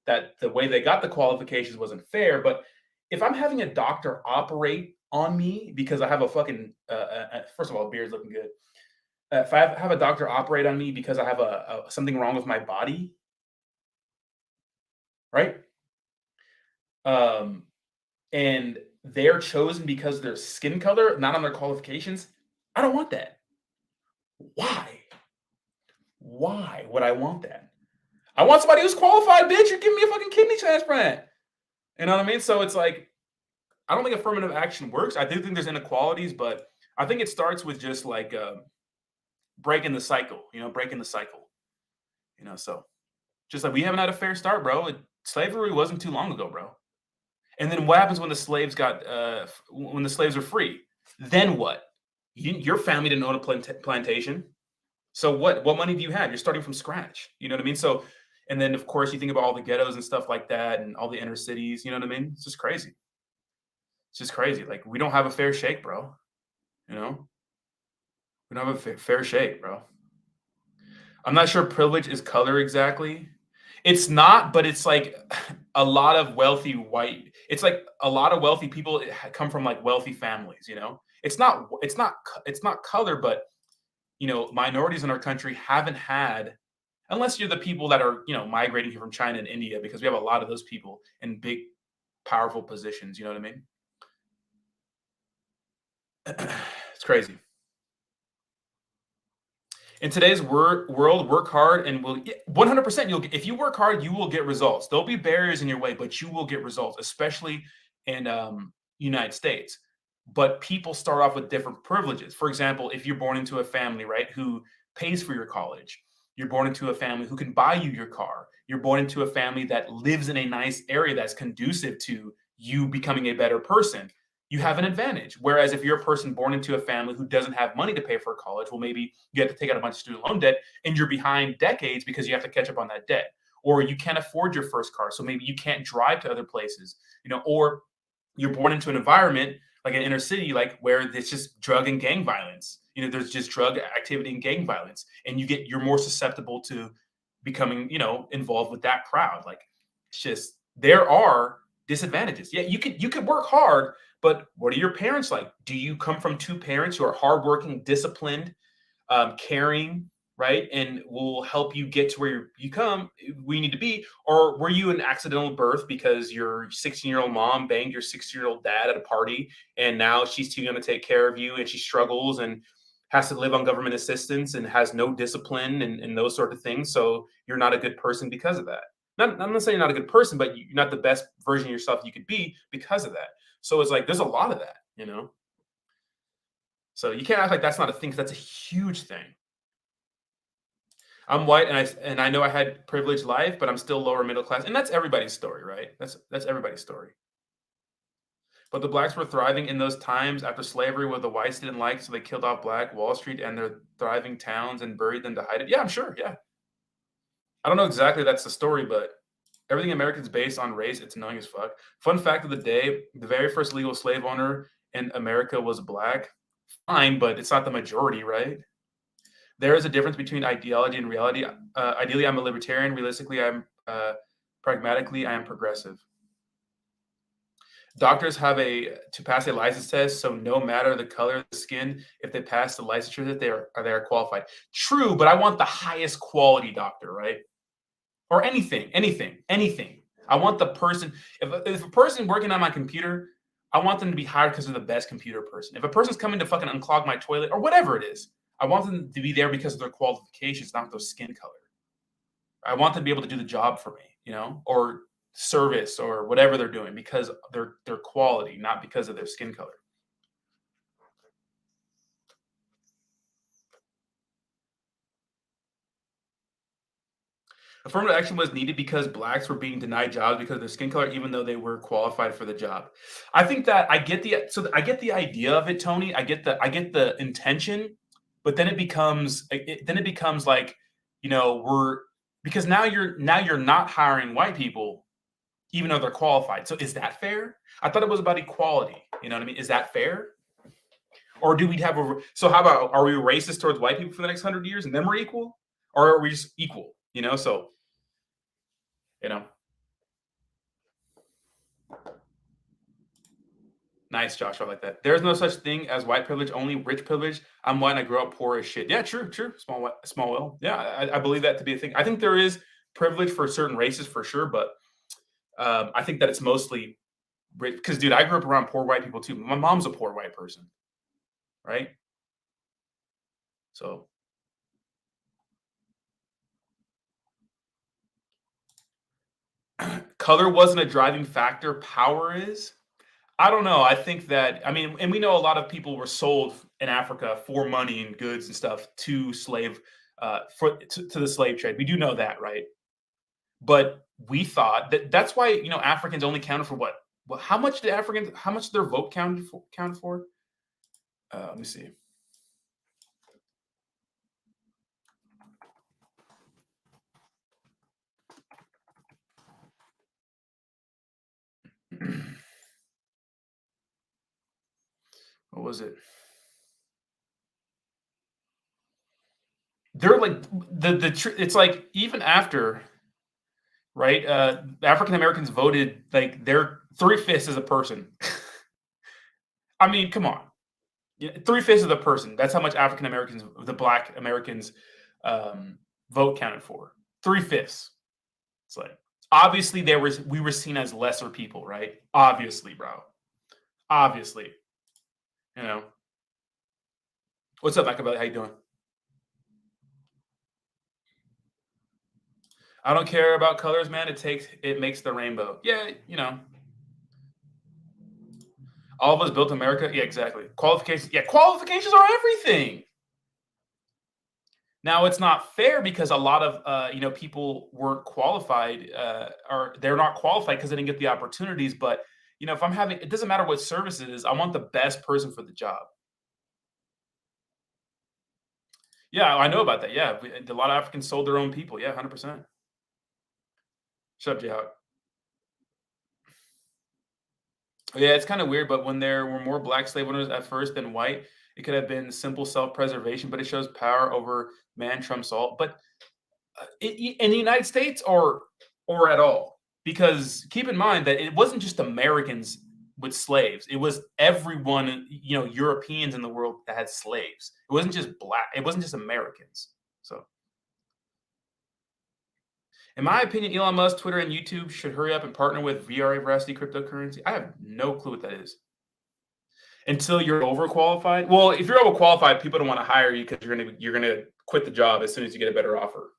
that the way they got the qualifications wasn't fair. But if I'm having a doctor operate on me because I have a fucking first of all, beard's looking good. If I have a doctor operate on me because I have something wrong with my body, right? And they're chosen because of their skin color, not on their qualifications. I don't want that. Why? Why would I want that? I want somebody who's qualified, bitch. You're giving me a fucking kidney transplant. You know what I mean? So it's like, I don't think affirmative action works. I do think there's inequalities, but I think it starts with just like breaking the cycle, breaking the cycle. So just like we haven't had a fair start, bro. Slavery wasn't too long ago, bro. And then what happens when the slaves when the slaves are free? Then what? Your family didn't own a plantation. So what money do you have? You're starting from scratch. You know what I mean? So, and then of course you think about all the ghettos and stuff like that and all the inner cities, you know what I mean? It's just crazy. It's just crazy. Like we don't have a fair shake, bro. We don't have a fair shake, bro. I'm not sure privilege is color exactly. It's not, but it's like a lot of wealthy white. It's like a lot of wealthy people come from like wealthy families, It's not color, but minorities in our country haven't had, unless you're the people that are, migrating here from China and India, because we have a lot of those people in big, powerful positions. You know what I mean? It's crazy. In today's world, work hard and will 100%. If you work hard, you will get results. There'll be barriers in your way, but you will get results, especially in United States. But people start off with different privileges. For example, if you're born into a family, right, who pays for your college, you're born into a family who can buy you your car. You're born into a family that lives in a nice area that's conducive to you becoming a better person. You have an advantage. Whereas if you're a person born into a family who doesn't have money to pay for college, well, maybe you have to take out a bunch of student loan debt and you're behind decades because you have to catch up on that debt. Or you can't afford your first car, so maybe you can't drive to other places, or you're born into an environment like an inner city, like where it's just drug and gang violence. There's just drug activity and gang violence, and you're more susceptible to becoming, involved with that crowd. Like it's just, there are disadvantages. Yeah, you could work hard, but what are your parents like? Do you come from two parents who are hardworking, disciplined, caring, right, and will help you get to where we need to be? Or were you an accidental birth because your 16-year-old mom banged your 16-year-old dad at a party, and now she's too young to take care of you, and she struggles and has to live on government assistance and has no discipline and those sort of things. So you're not a good person because of that. I'm not saying you're not a good person, but you're not the best version of yourself you could be because of that. So it's like there's a lot of that, you know. So you can't act like that's not a thing. 'Cause that's a huge thing. I'm white, and I know I had privileged life, but I'm still lower middle class, and that's everybody's story, right? That's everybody's story. But the blacks were thriving in those times after slavery, what the whites didn't like, so they killed off Black Wall Street and their thriving towns and buried them to hide it. Yeah, I'm sure. Yeah, I don't know exactly that's the story, but everything in America is based on race. It's annoying as fuck. Fun fact of the day: the very first legal slave owner in America was black. Fine, but it's not the majority, right? There is a difference between ideology and reality. Ideally, I'm a libertarian. Realistically, I'm pragmatically, I am progressive. Doctors have to pass a license test, so no matter the color of the skin, if they pass the licensure, that they are qualified. True, but I want the highest quality doctor, right? Or anything. I want the person. If a person working on my computer, I want them to be hired because they're the best computer person. If a person's coming to fucking unclog my toilet or whatever it is, I want them to be there because of their qualifications, not their skin color. I want them to be able to do the job for me, or service or whatever they're doing because their quality, not because of their skin color. Affirmative action was needed because blacks were being denied jobs because of their skin color, even though they were qualified for the job. I think that I get the idea of it, Tony. I get the intention, but then it becomes like, we're because now you're not hiring white people even though they're qualified. So is that fair? I thought it was about equality. You know what I mean? Is that fair? Or do we have so how about, are we racist towards white people for the next 100 years and then we're equal? Or are we just equal? So, you know, nice, Josh. I like that. There's no such thing as white privilege, only rich privilege. I'm white and I grew up poor as shit. Yeah, true. Small will. Yeah, I believe that to be a thing. I think there is privilege for certain races for sure, but I think that it's mostly rich. Because, dude, I grew up around poor white people too. My mom's a poor white person, right? So, color wasn't a driving factor. Power is. I don't know. I think that, I mean, and we know a lot of people were sold in Africa for money and goods and stuff to to the slave trade. We do know that, right? But we thought that that's why, Africans only counted for what? Well, how much their vote counted for? Let me see. What was it? They're like it's like even after, right? African Americans voted like they're 3/5 as a person. I mean, come on. Yeah, 3/5 of the person. That's how much African Americans, the Black Americans, vote counted for. 3/5. It's like obviously we were seen as lesser people, right? Obviously, bro. Obviously, you know. What's up, Machiavelli? How you doing? I don't care about colors, man. It makes the rainbow. Yeah, all of us built America. Yeah, exactly. Qualifications. Yeah, qualifications are everything. Now it's not fair because a lot of people weren't qualified, or they're not qualified because they didn't get the opportunities. But if I'm having, it doesn't matter what service it is. I want the best person for the job. Yeah, I know about that. Yeah, a lot of Africans sold their own people. Yeah, 100%. Shut up, Jayhawk. Yeah, it's kind of weird, but when there were more black slave owners at first than white, it could have been simple self-preservation, but it shows power over man trumps all. But in the United States or at all, because keep in mind that it wasn't just Americans with slaves; it was everyone, Europeans in the world that had slaves. It wasn't just black. It wasn't just Americans. So, in my opinion, Elon Musk, Twitter, and YouTube should hurry up and partner with VRA Veracity cryptocurrency. I have no clue what that is. Until you're overqualified. Well, if you're overqualified, people don't want to hire you because you're gonna quit the job as soon as you get a better offer.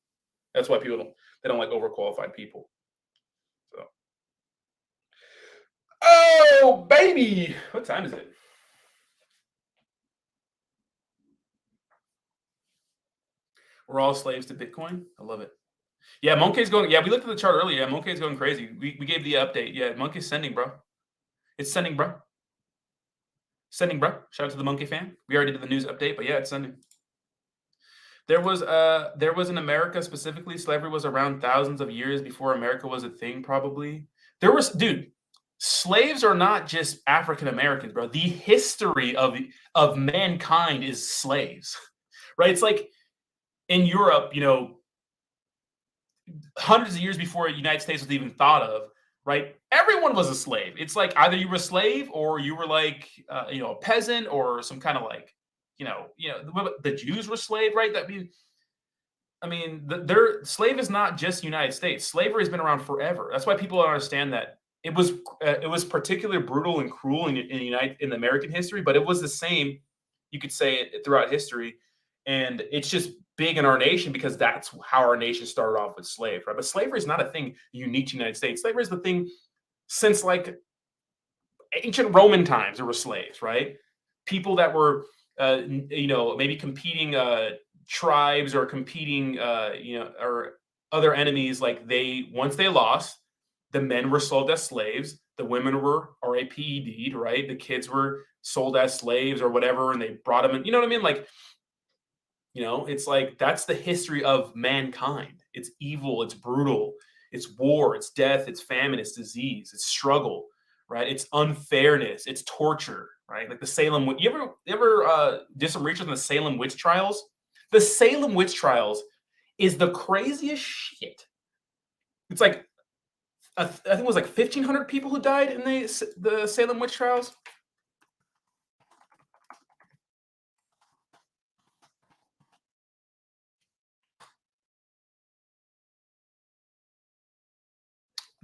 That's why they don't like overqualified people. Oh, baby. What time is it? We're all slaves to Bitcoin. I love it. Yeah, Monkee's going. Yeah, we looked at the chart earlier. Yeah, Monkee's going crazy. We gave the update. Yeah, Monkee's sending, bro. It's sending, bro. Sending, bro. Shout out to the Monkee fan. We already did the news update, but yeah, it's sending. There was in America specifically, slavery was around thousands of years before America was a thing, probably. There was, dude, slaves are not just African Americans, bro. The history of mankind is slaves. Right? It's like in Europe, you know, hundreds of years before the United States was even thought of, right? Everyone was a slave. It's like either you were a slave or you were like, you know, a peasant or some kind of like, the Jews were slave, right? Their slave is not just United States. Slavery has been around forever. That's why people don't understand that it was particularly brutal and cruel in American history, but it was the same. You could say it throughout history, and it's just big in our nation because that's how our nation started off with slave, right? But slavery is not a thing unique to the United States. Slavery is the thing since like ancient Roman times. There were slaves, right? People that were, maybe competing tribes or competing, or other enemies. Like once they lost, the men were sold as slaves. The women were RAPED'd, right? The kids were sold as slaves or whatever, and they brought them in. You know what I mean? Like, it's like that's the history of mankind. It's evil, it's brutal, it's war, it's death, it's famine, it's disease, it's struggle, right? It's unfairness, it's torture, right? Like the Salem. You ever did some research on the Salem witch trials? The Salem witch trials is the craziest shit. It's like I think it was like 1,500 people who died in the Salem witch trials.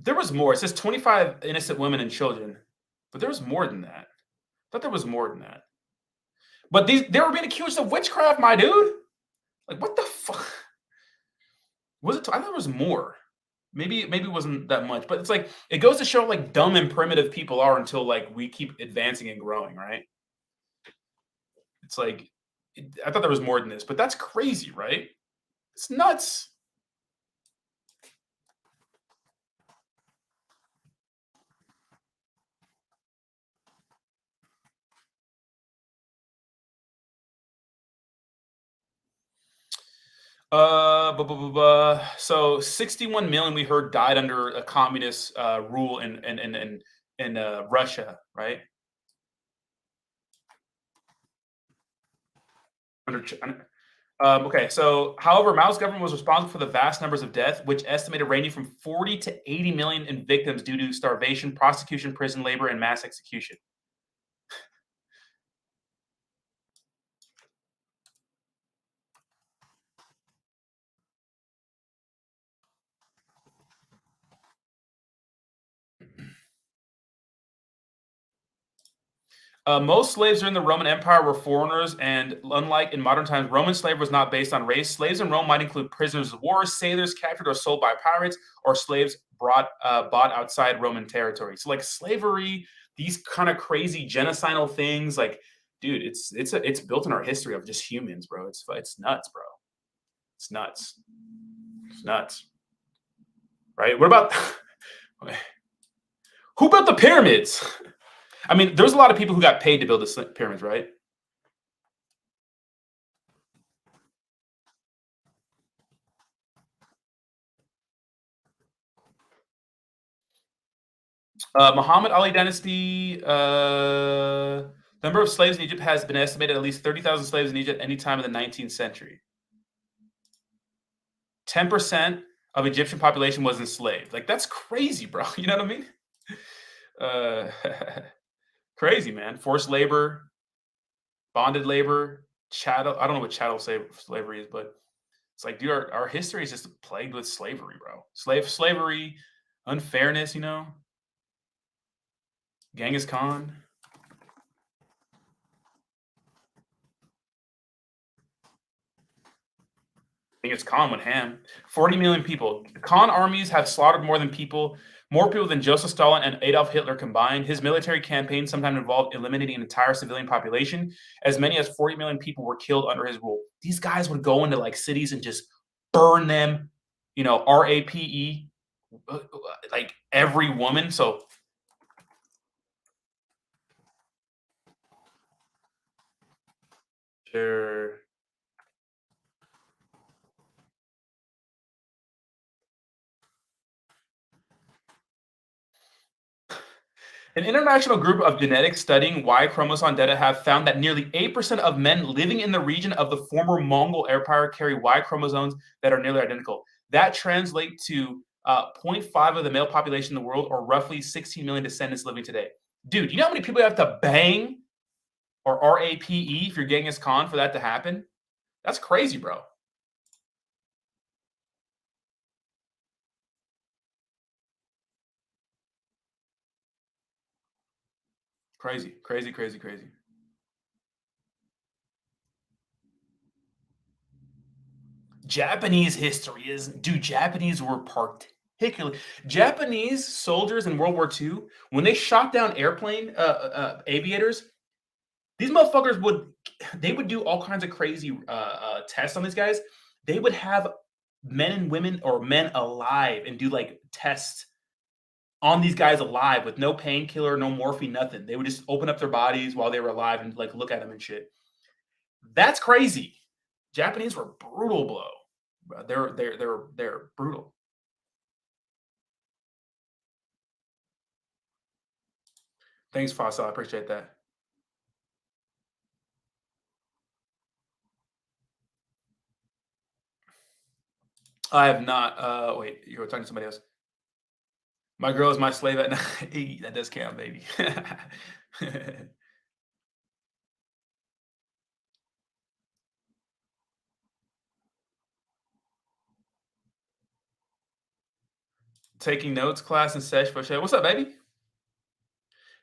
There was more. It says 25 innocent women and children, but there was more than that. I thought there was more than that. But they were being accused of witchcraft, my dude. Like, what the fuck? Was it? I thought there was more. Maybe it wasn't that much, but it's like it goes to show like dumb and primitive people are until like we keep advancing and growing, right? It's like I thought there was more than this, but that's crazy, right? It's nuts. So 61 million we heard died under a communist rule in Russia, right? Okay, so however, Mao's government was responsible for the vast numbers of deaths, which estimated ranging from 40 to 80 million in victims due to starvation, prostitution, prison labor, and mass execution. Most slaves during the Roman Empire were foreigners, and unlike in modern times, Roman slavery was not based on race. Slaves in Rome might include prisoners of war, sailors captured or sold by pirates, or slaves bought outside Roman territory. So, like slavery, these kind of crazy genocidal things, like, dude, it's built in our history of just humans, bro. It's nuts, bro. It's nuts. It's nuts. Right? What about who built the pyramids? I mean, there's a lot of people who got paid to build the pyramids, right? Muhammad Ali dynasty. The number of slaves in Egypt has been estimated at least 30,000 slaves in Egypt any time in the 19th century. 10% of Egyptian population was enslaved. Like that's crazy, bro. You know what I mean? Uh, crazy, man. Forced labor, bonded labor, chattel. I don't know what chattel slavery is, but it's like, dude, our history is just plagued with slavery, bro. Slavery, unfairness. Genghis Khan. I think it's Khan went ham. 40 million people. Khan armies have slaughtered more than people More people than Joseph Stalin and Adolf Hitler combined. His military campaign sometimes involved eliminating an entire civilian population. As many as 40 million people were killed under his rule. These guys would go into like cities and just burn them, RAPE, like every woman. So sure. An international group of genetics studying Y chromosome data have found that nearly 8% of men living in the region of the former Mongol Empire carry Y chromosomes that are nearly identical. That translates to zero point 0.5 of the male population in the world, or roughly 16 million descendants living today. Dude, you know how many people you have to bang or RAPE if you're Genghis Khan for that to happen? That's crazy, bro. Crazy, crazy, crazy, crazy. Japanese history is, dude, Japanese were particularly Japanese soldiers in World War II, when they shot down airplane aviators, these motherfuckers would do all kinds of crazy tests on these guys. They would have men and women or men alive and do like tests on these guys alive with no painkiller, no morphine, nothing. They would just open up their bodies while they were alive and like look at them and shit. That's crazy. Japanese were brutal, blow. They're brutal. Thanks, Fossil. I appreciate that. I have not. Wait, you were talking to somebody else. My girl is my slave at night. That does count, baby. Taking notes class and sesh for sure. What's up, baby?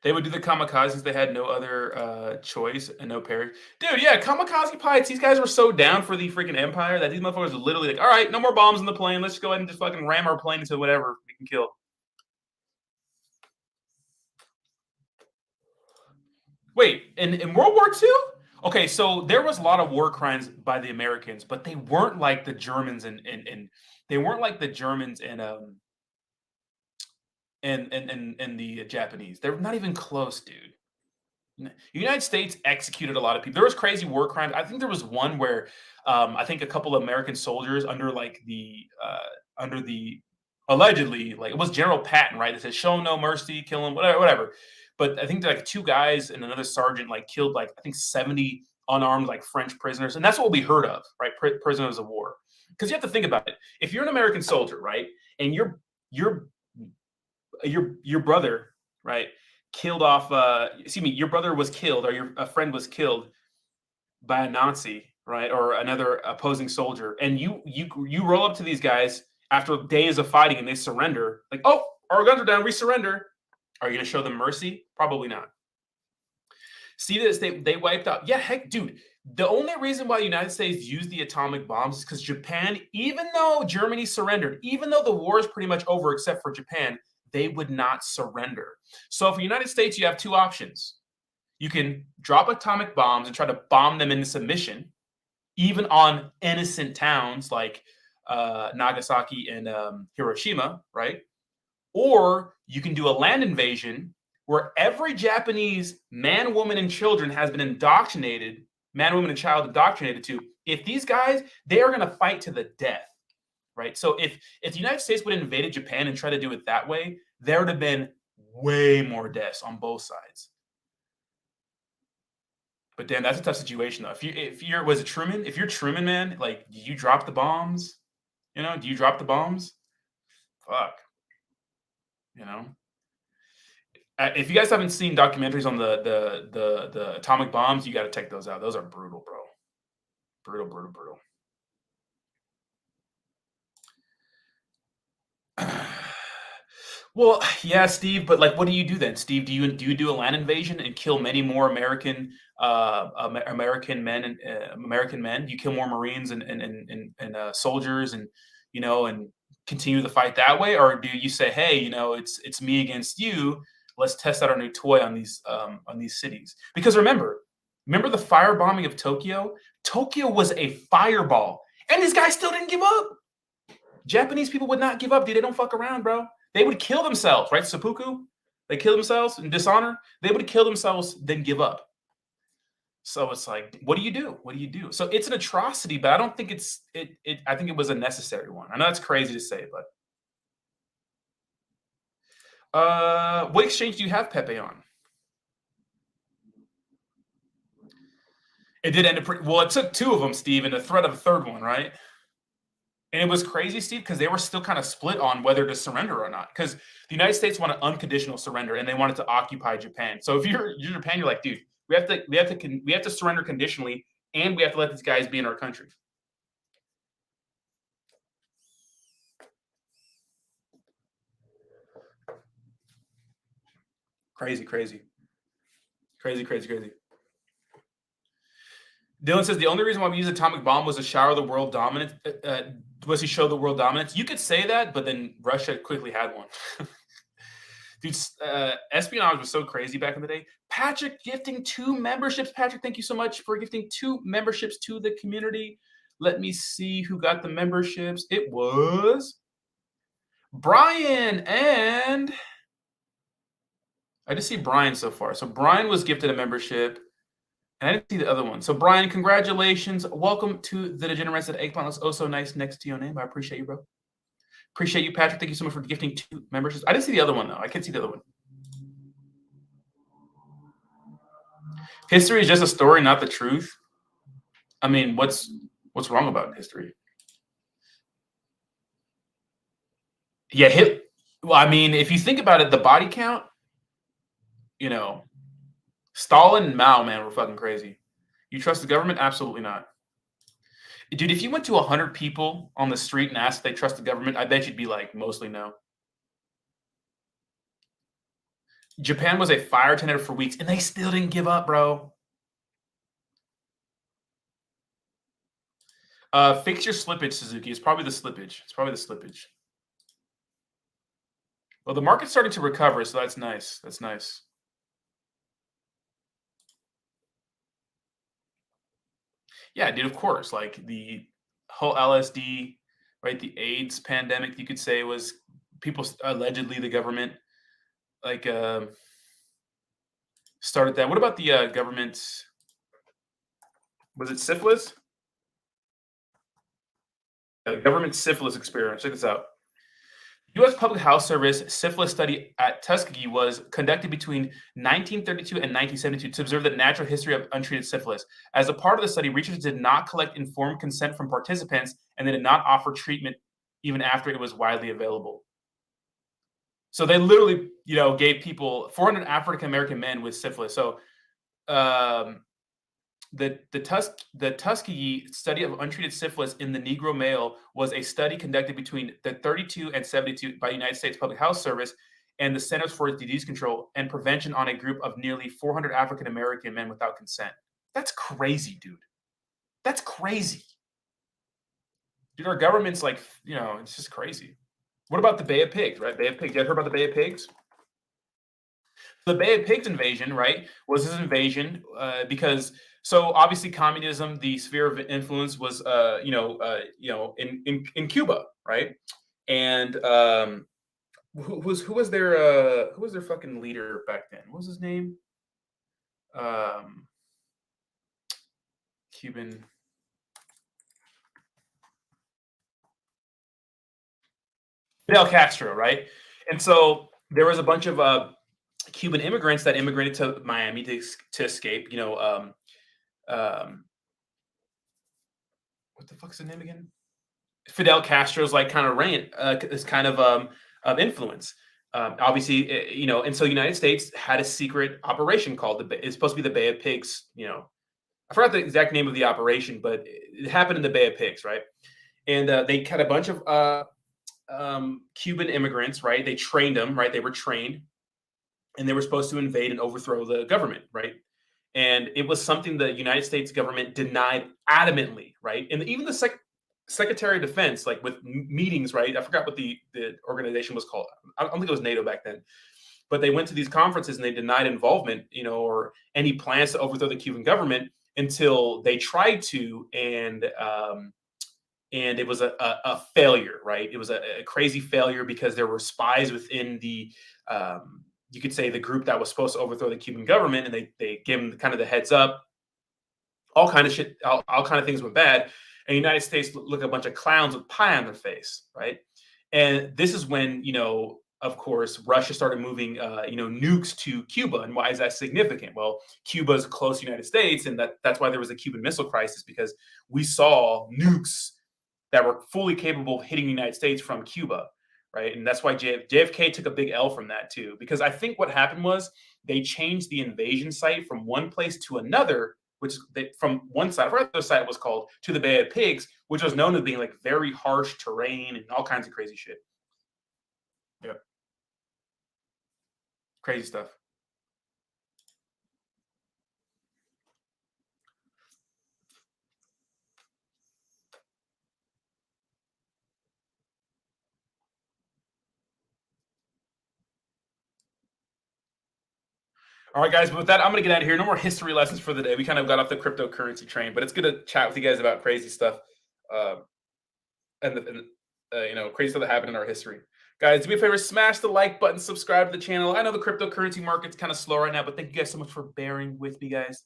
They would do the kamikazes. They had no other choice and no parry. Dude, yeah, kamikaze pilots. These guys were so down for the freaking empire that these motherfuckers were literally like, all right, no more bombs in the plane. Let's just go ahead and just fucking ram our plane into whatever we can kill. Wait, in World War II? Okay, so there was a lot of war crimes by the Americans, but they weren't like the Germans and they weren't like the Germans and the Japanese. They're not even close, dude. The United States executed a lot of people. There was crazy war crimes. I think there was one where I think a couple of American soldiers under the allegedly, like it was General Patton, right? That said, "Show no mercy, kill him," whatever, whatever. But I think like two guys and another sergeant like killed like I think 70 unarmed like French prisoners, and that's what we heard of, right? Prisoners of war. Because you have to think about it. If you're an American soldier, right, and you're your brother, right, killed off excuse me, your brother was killed or your a friend was killed by a Nazi, right, or another opposing soldier, and you roll up to these guys after days of fighting and they surrender, like, oh, our guns are down, we surrender. Are you going to show them mercy? Probably not. See this? They wiped out. Yeah, heck, dude. The only reason why the United States used the atomic bombs is because Japan, even though Germany surrendered, even though the war is pretty much over except for Japan, they would not surrender. So for the United States, you have two options. You can drop atomic bombs and try to bomb them into submission, even on innocent towns like Nagasaki and Hiroshima, right? Or you can do a land invasion where every Japanese man, woman, and children has been indoctrinated, man, woman, and child indoctrinated to, if these guys, they are going to fight to the death, right? So if the United States would have invaded Japan and tried to do it that way, there would have been way more deaths on both sides. But damn, that's a tough situation though. If you're was it Truman? If you're Truman, man, like do you drop the bombs? Do you drop the bombs? Fuck. You know. If you guys haven't seen documentaries on the atomic bombs, you got to check those out. Those are brutal, bro. Brutal, brutal, brutal. Well, yeah, Steve, but like, what do you do then, Steve? Do you do a land invasion and kill many more American men and American men? Do you kill more Marines and soldiers and and continue the fight that way, or do you say, hey, it's me against you? Let's test out our new toy on these cities. Because remember the firebombing of Tokyo? Tokyo was a fireball, and these guys still didn't give up. Japanese people would not give up, dude. They don't fuck around, bro. They would kill themselves, right? Seppuku, they kill themselves in dishonor. They would kill themselves, then give up. So it's like, what do you do? What do you do? So it's an atrocity, but I don't think I think it was a necessary one. I know it's crazy to say, but what exchange do you have Pepe on? It did end up well, it took 2 of them, Steve, and the threat of a third one, right? And it was crazy, Steve, because they were still kind of split on whether to surrender or not. Because the United States wanted unconditional surrender, and they wanted to occupy Japan. So if you're Japan, you're like, dude, we have to surrender conditionally, and we have to let these guys be in our country. Crazy. Dylan says the only reason why we used atomic bomb was to shower the world dominance. Was he show the world dominance? You could say that, but then Russia quickly had one. Dude, espionage was so crazy back in the day. Patrick gifting 2 memberships. Patrick, thank you so much for gifting 2 memberships to the community. Let me see who got the memberships. It was Brian, and I just see Brian so far. So Brian was gifted a membership, and I didn't see the other one. So Brian, congratulations. Welcome to the Degenerates. That eggplant looks oh so nice next to your name. I appreciate you, bro. Appreciate you, Patrick. Thank you so much for gifting 2 memberships. I didn't see the other one, though. I can't see the other one. History is just a story, not the truth. I mean, what's wrong about history? Yeah, well, I mean, if you think about it, the body count, Stalin and Mao, man, were fucking crazy. You trust the government? Absolutely not. Dude, if you went to 100 people on the street and asked if they trust the government, I bet you'd be like, mostly no. Japan was a fire tornado for weeks, and they still didn't give up, bro. Fix your slippage, Suzuki. It's probably the slippage. Well, the market's starting to recover, so that's nice. Yeah, dude, of course. Like the whole LSD, right? The AIDS pandemic, you could say, was people allegedly the government like started that. What about the government's? Was it syphilis? Government syphilis experiment. Check this out. U.S. Public Health Service syphilis study at Tuskegee was conducted between 1932 and 1972 to observe the natural history of untreated syphilis. As a part of the study, researchers did not collect informed consent from participants, and they did not offer treatment even after it was widely available. So they literally, gave people 400 African American men with syphilis. So the Tuskegee study of untreated syphilis in the Negro male was a study conducted between the 32 and 72 by the United States Public Health Service and the Centers for Disease Control and Prevention on a group of nearly 400 African American men without consent. That's crazy, dude. That's crazy. Dude, our government's like, it's just crazy. What about the Bay of Pigs, right? Bay of Pigs. You ever heard about the Bay of Pigs? The Bay of Pigs invasion, right, was this invasion because so obviously communism, the sphere of influence was in Cuba, right? And who was their fucking leader back then? What was his name? Cuban. Fidel Castro, right? And so there was a bunch of Cuban immigrants that immigrated to Miami to escape. What the fuck's the name again? Fidel Castro's like kind of reign, this kind of influence. Obviously, and so the United States had a secret operation called it's supposed to be the Bay of Pigs. I forgot the exact name of the operation, but it happened in the Bay of Pigs, right? And they had a bunch of Cuban immigrants, right? They trained them, right? They were trained, and they were supposed to invade and overthrow the government, right? And it was something the United States government denied adamantly, right? And even the Secretary of Defense, like with meetings, right? I forgot what the organization was called. I don't think it was NATO back then, but they went to these conferences and they denied involvement, or any plans to overthrow the Cuban government until they tried to, and it was a failure, right? It was a crazy failure because there were spies within the, you could say, the group that was supposed to overthrow the Cuban government, and they gave them kind of the heads up. All kind of shit, all kind of things went bad, and the United States look a bunch of clowns with pie on their face, right? And this is when, of course, Russia started moving, nukes to Cuba. And why is that significant? Well, Cuba is close to the United States, and that's why there was a Cuban Missile Crisis, because we saw nukes that were fully capable of hitting the United States from Cuba, right? And that's why JFK took a big L from that too, because I think what happened was they changed the invasion site from one place to another, from one side, or other side it was called, to the Bay of Pigs, which was known as being like very harsh terrain and all kinds of crazy shit. Yeah. Crazy stuff. All right, guys. But with that, I'm going to get out of here. No more history lessons for the day. We kind of got off the cryptocurrency train, but it's good to chat with you guys about crazy stuff, and crazy stuff that happened in our history. Guys, do me a favor, smash the like button, subscribe to the channel. I know the cryptocurrency market's kind of slow right now, but thank you guys so much for bearing with me, guys.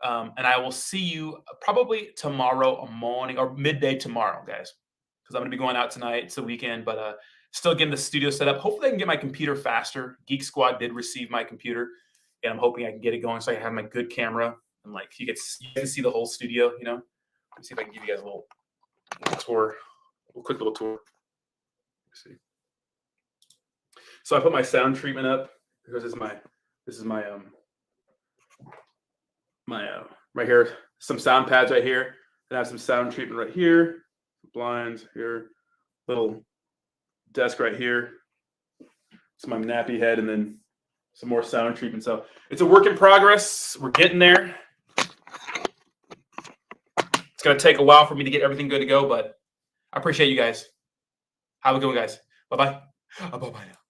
And I will see you probably tomorrow morning or midday tomorrow, guys, because I'm going to be going out tonight. It's the weekend, but still getting the studio set up. Hopefully I can get my computer faster. Geek Squad did receive my computer, and I'm hoping I can get it going so I can have my good camera, and like you can see the whole studio, Let me see if I can give you guys a little tour, a quick little tour. Let's see. So I put my sound treatment up because this is my right here, some sound pads right here, and I have some sound treatment right here, blinds here, little desk right here. It's my nappy head, and then some more sound treatment. So it's a work in progress. We're getting there. It's going to take a while for me to get everything good to go, but I appreciate you guys. Have a good one, guys. Bye-bye. Bye-bye now.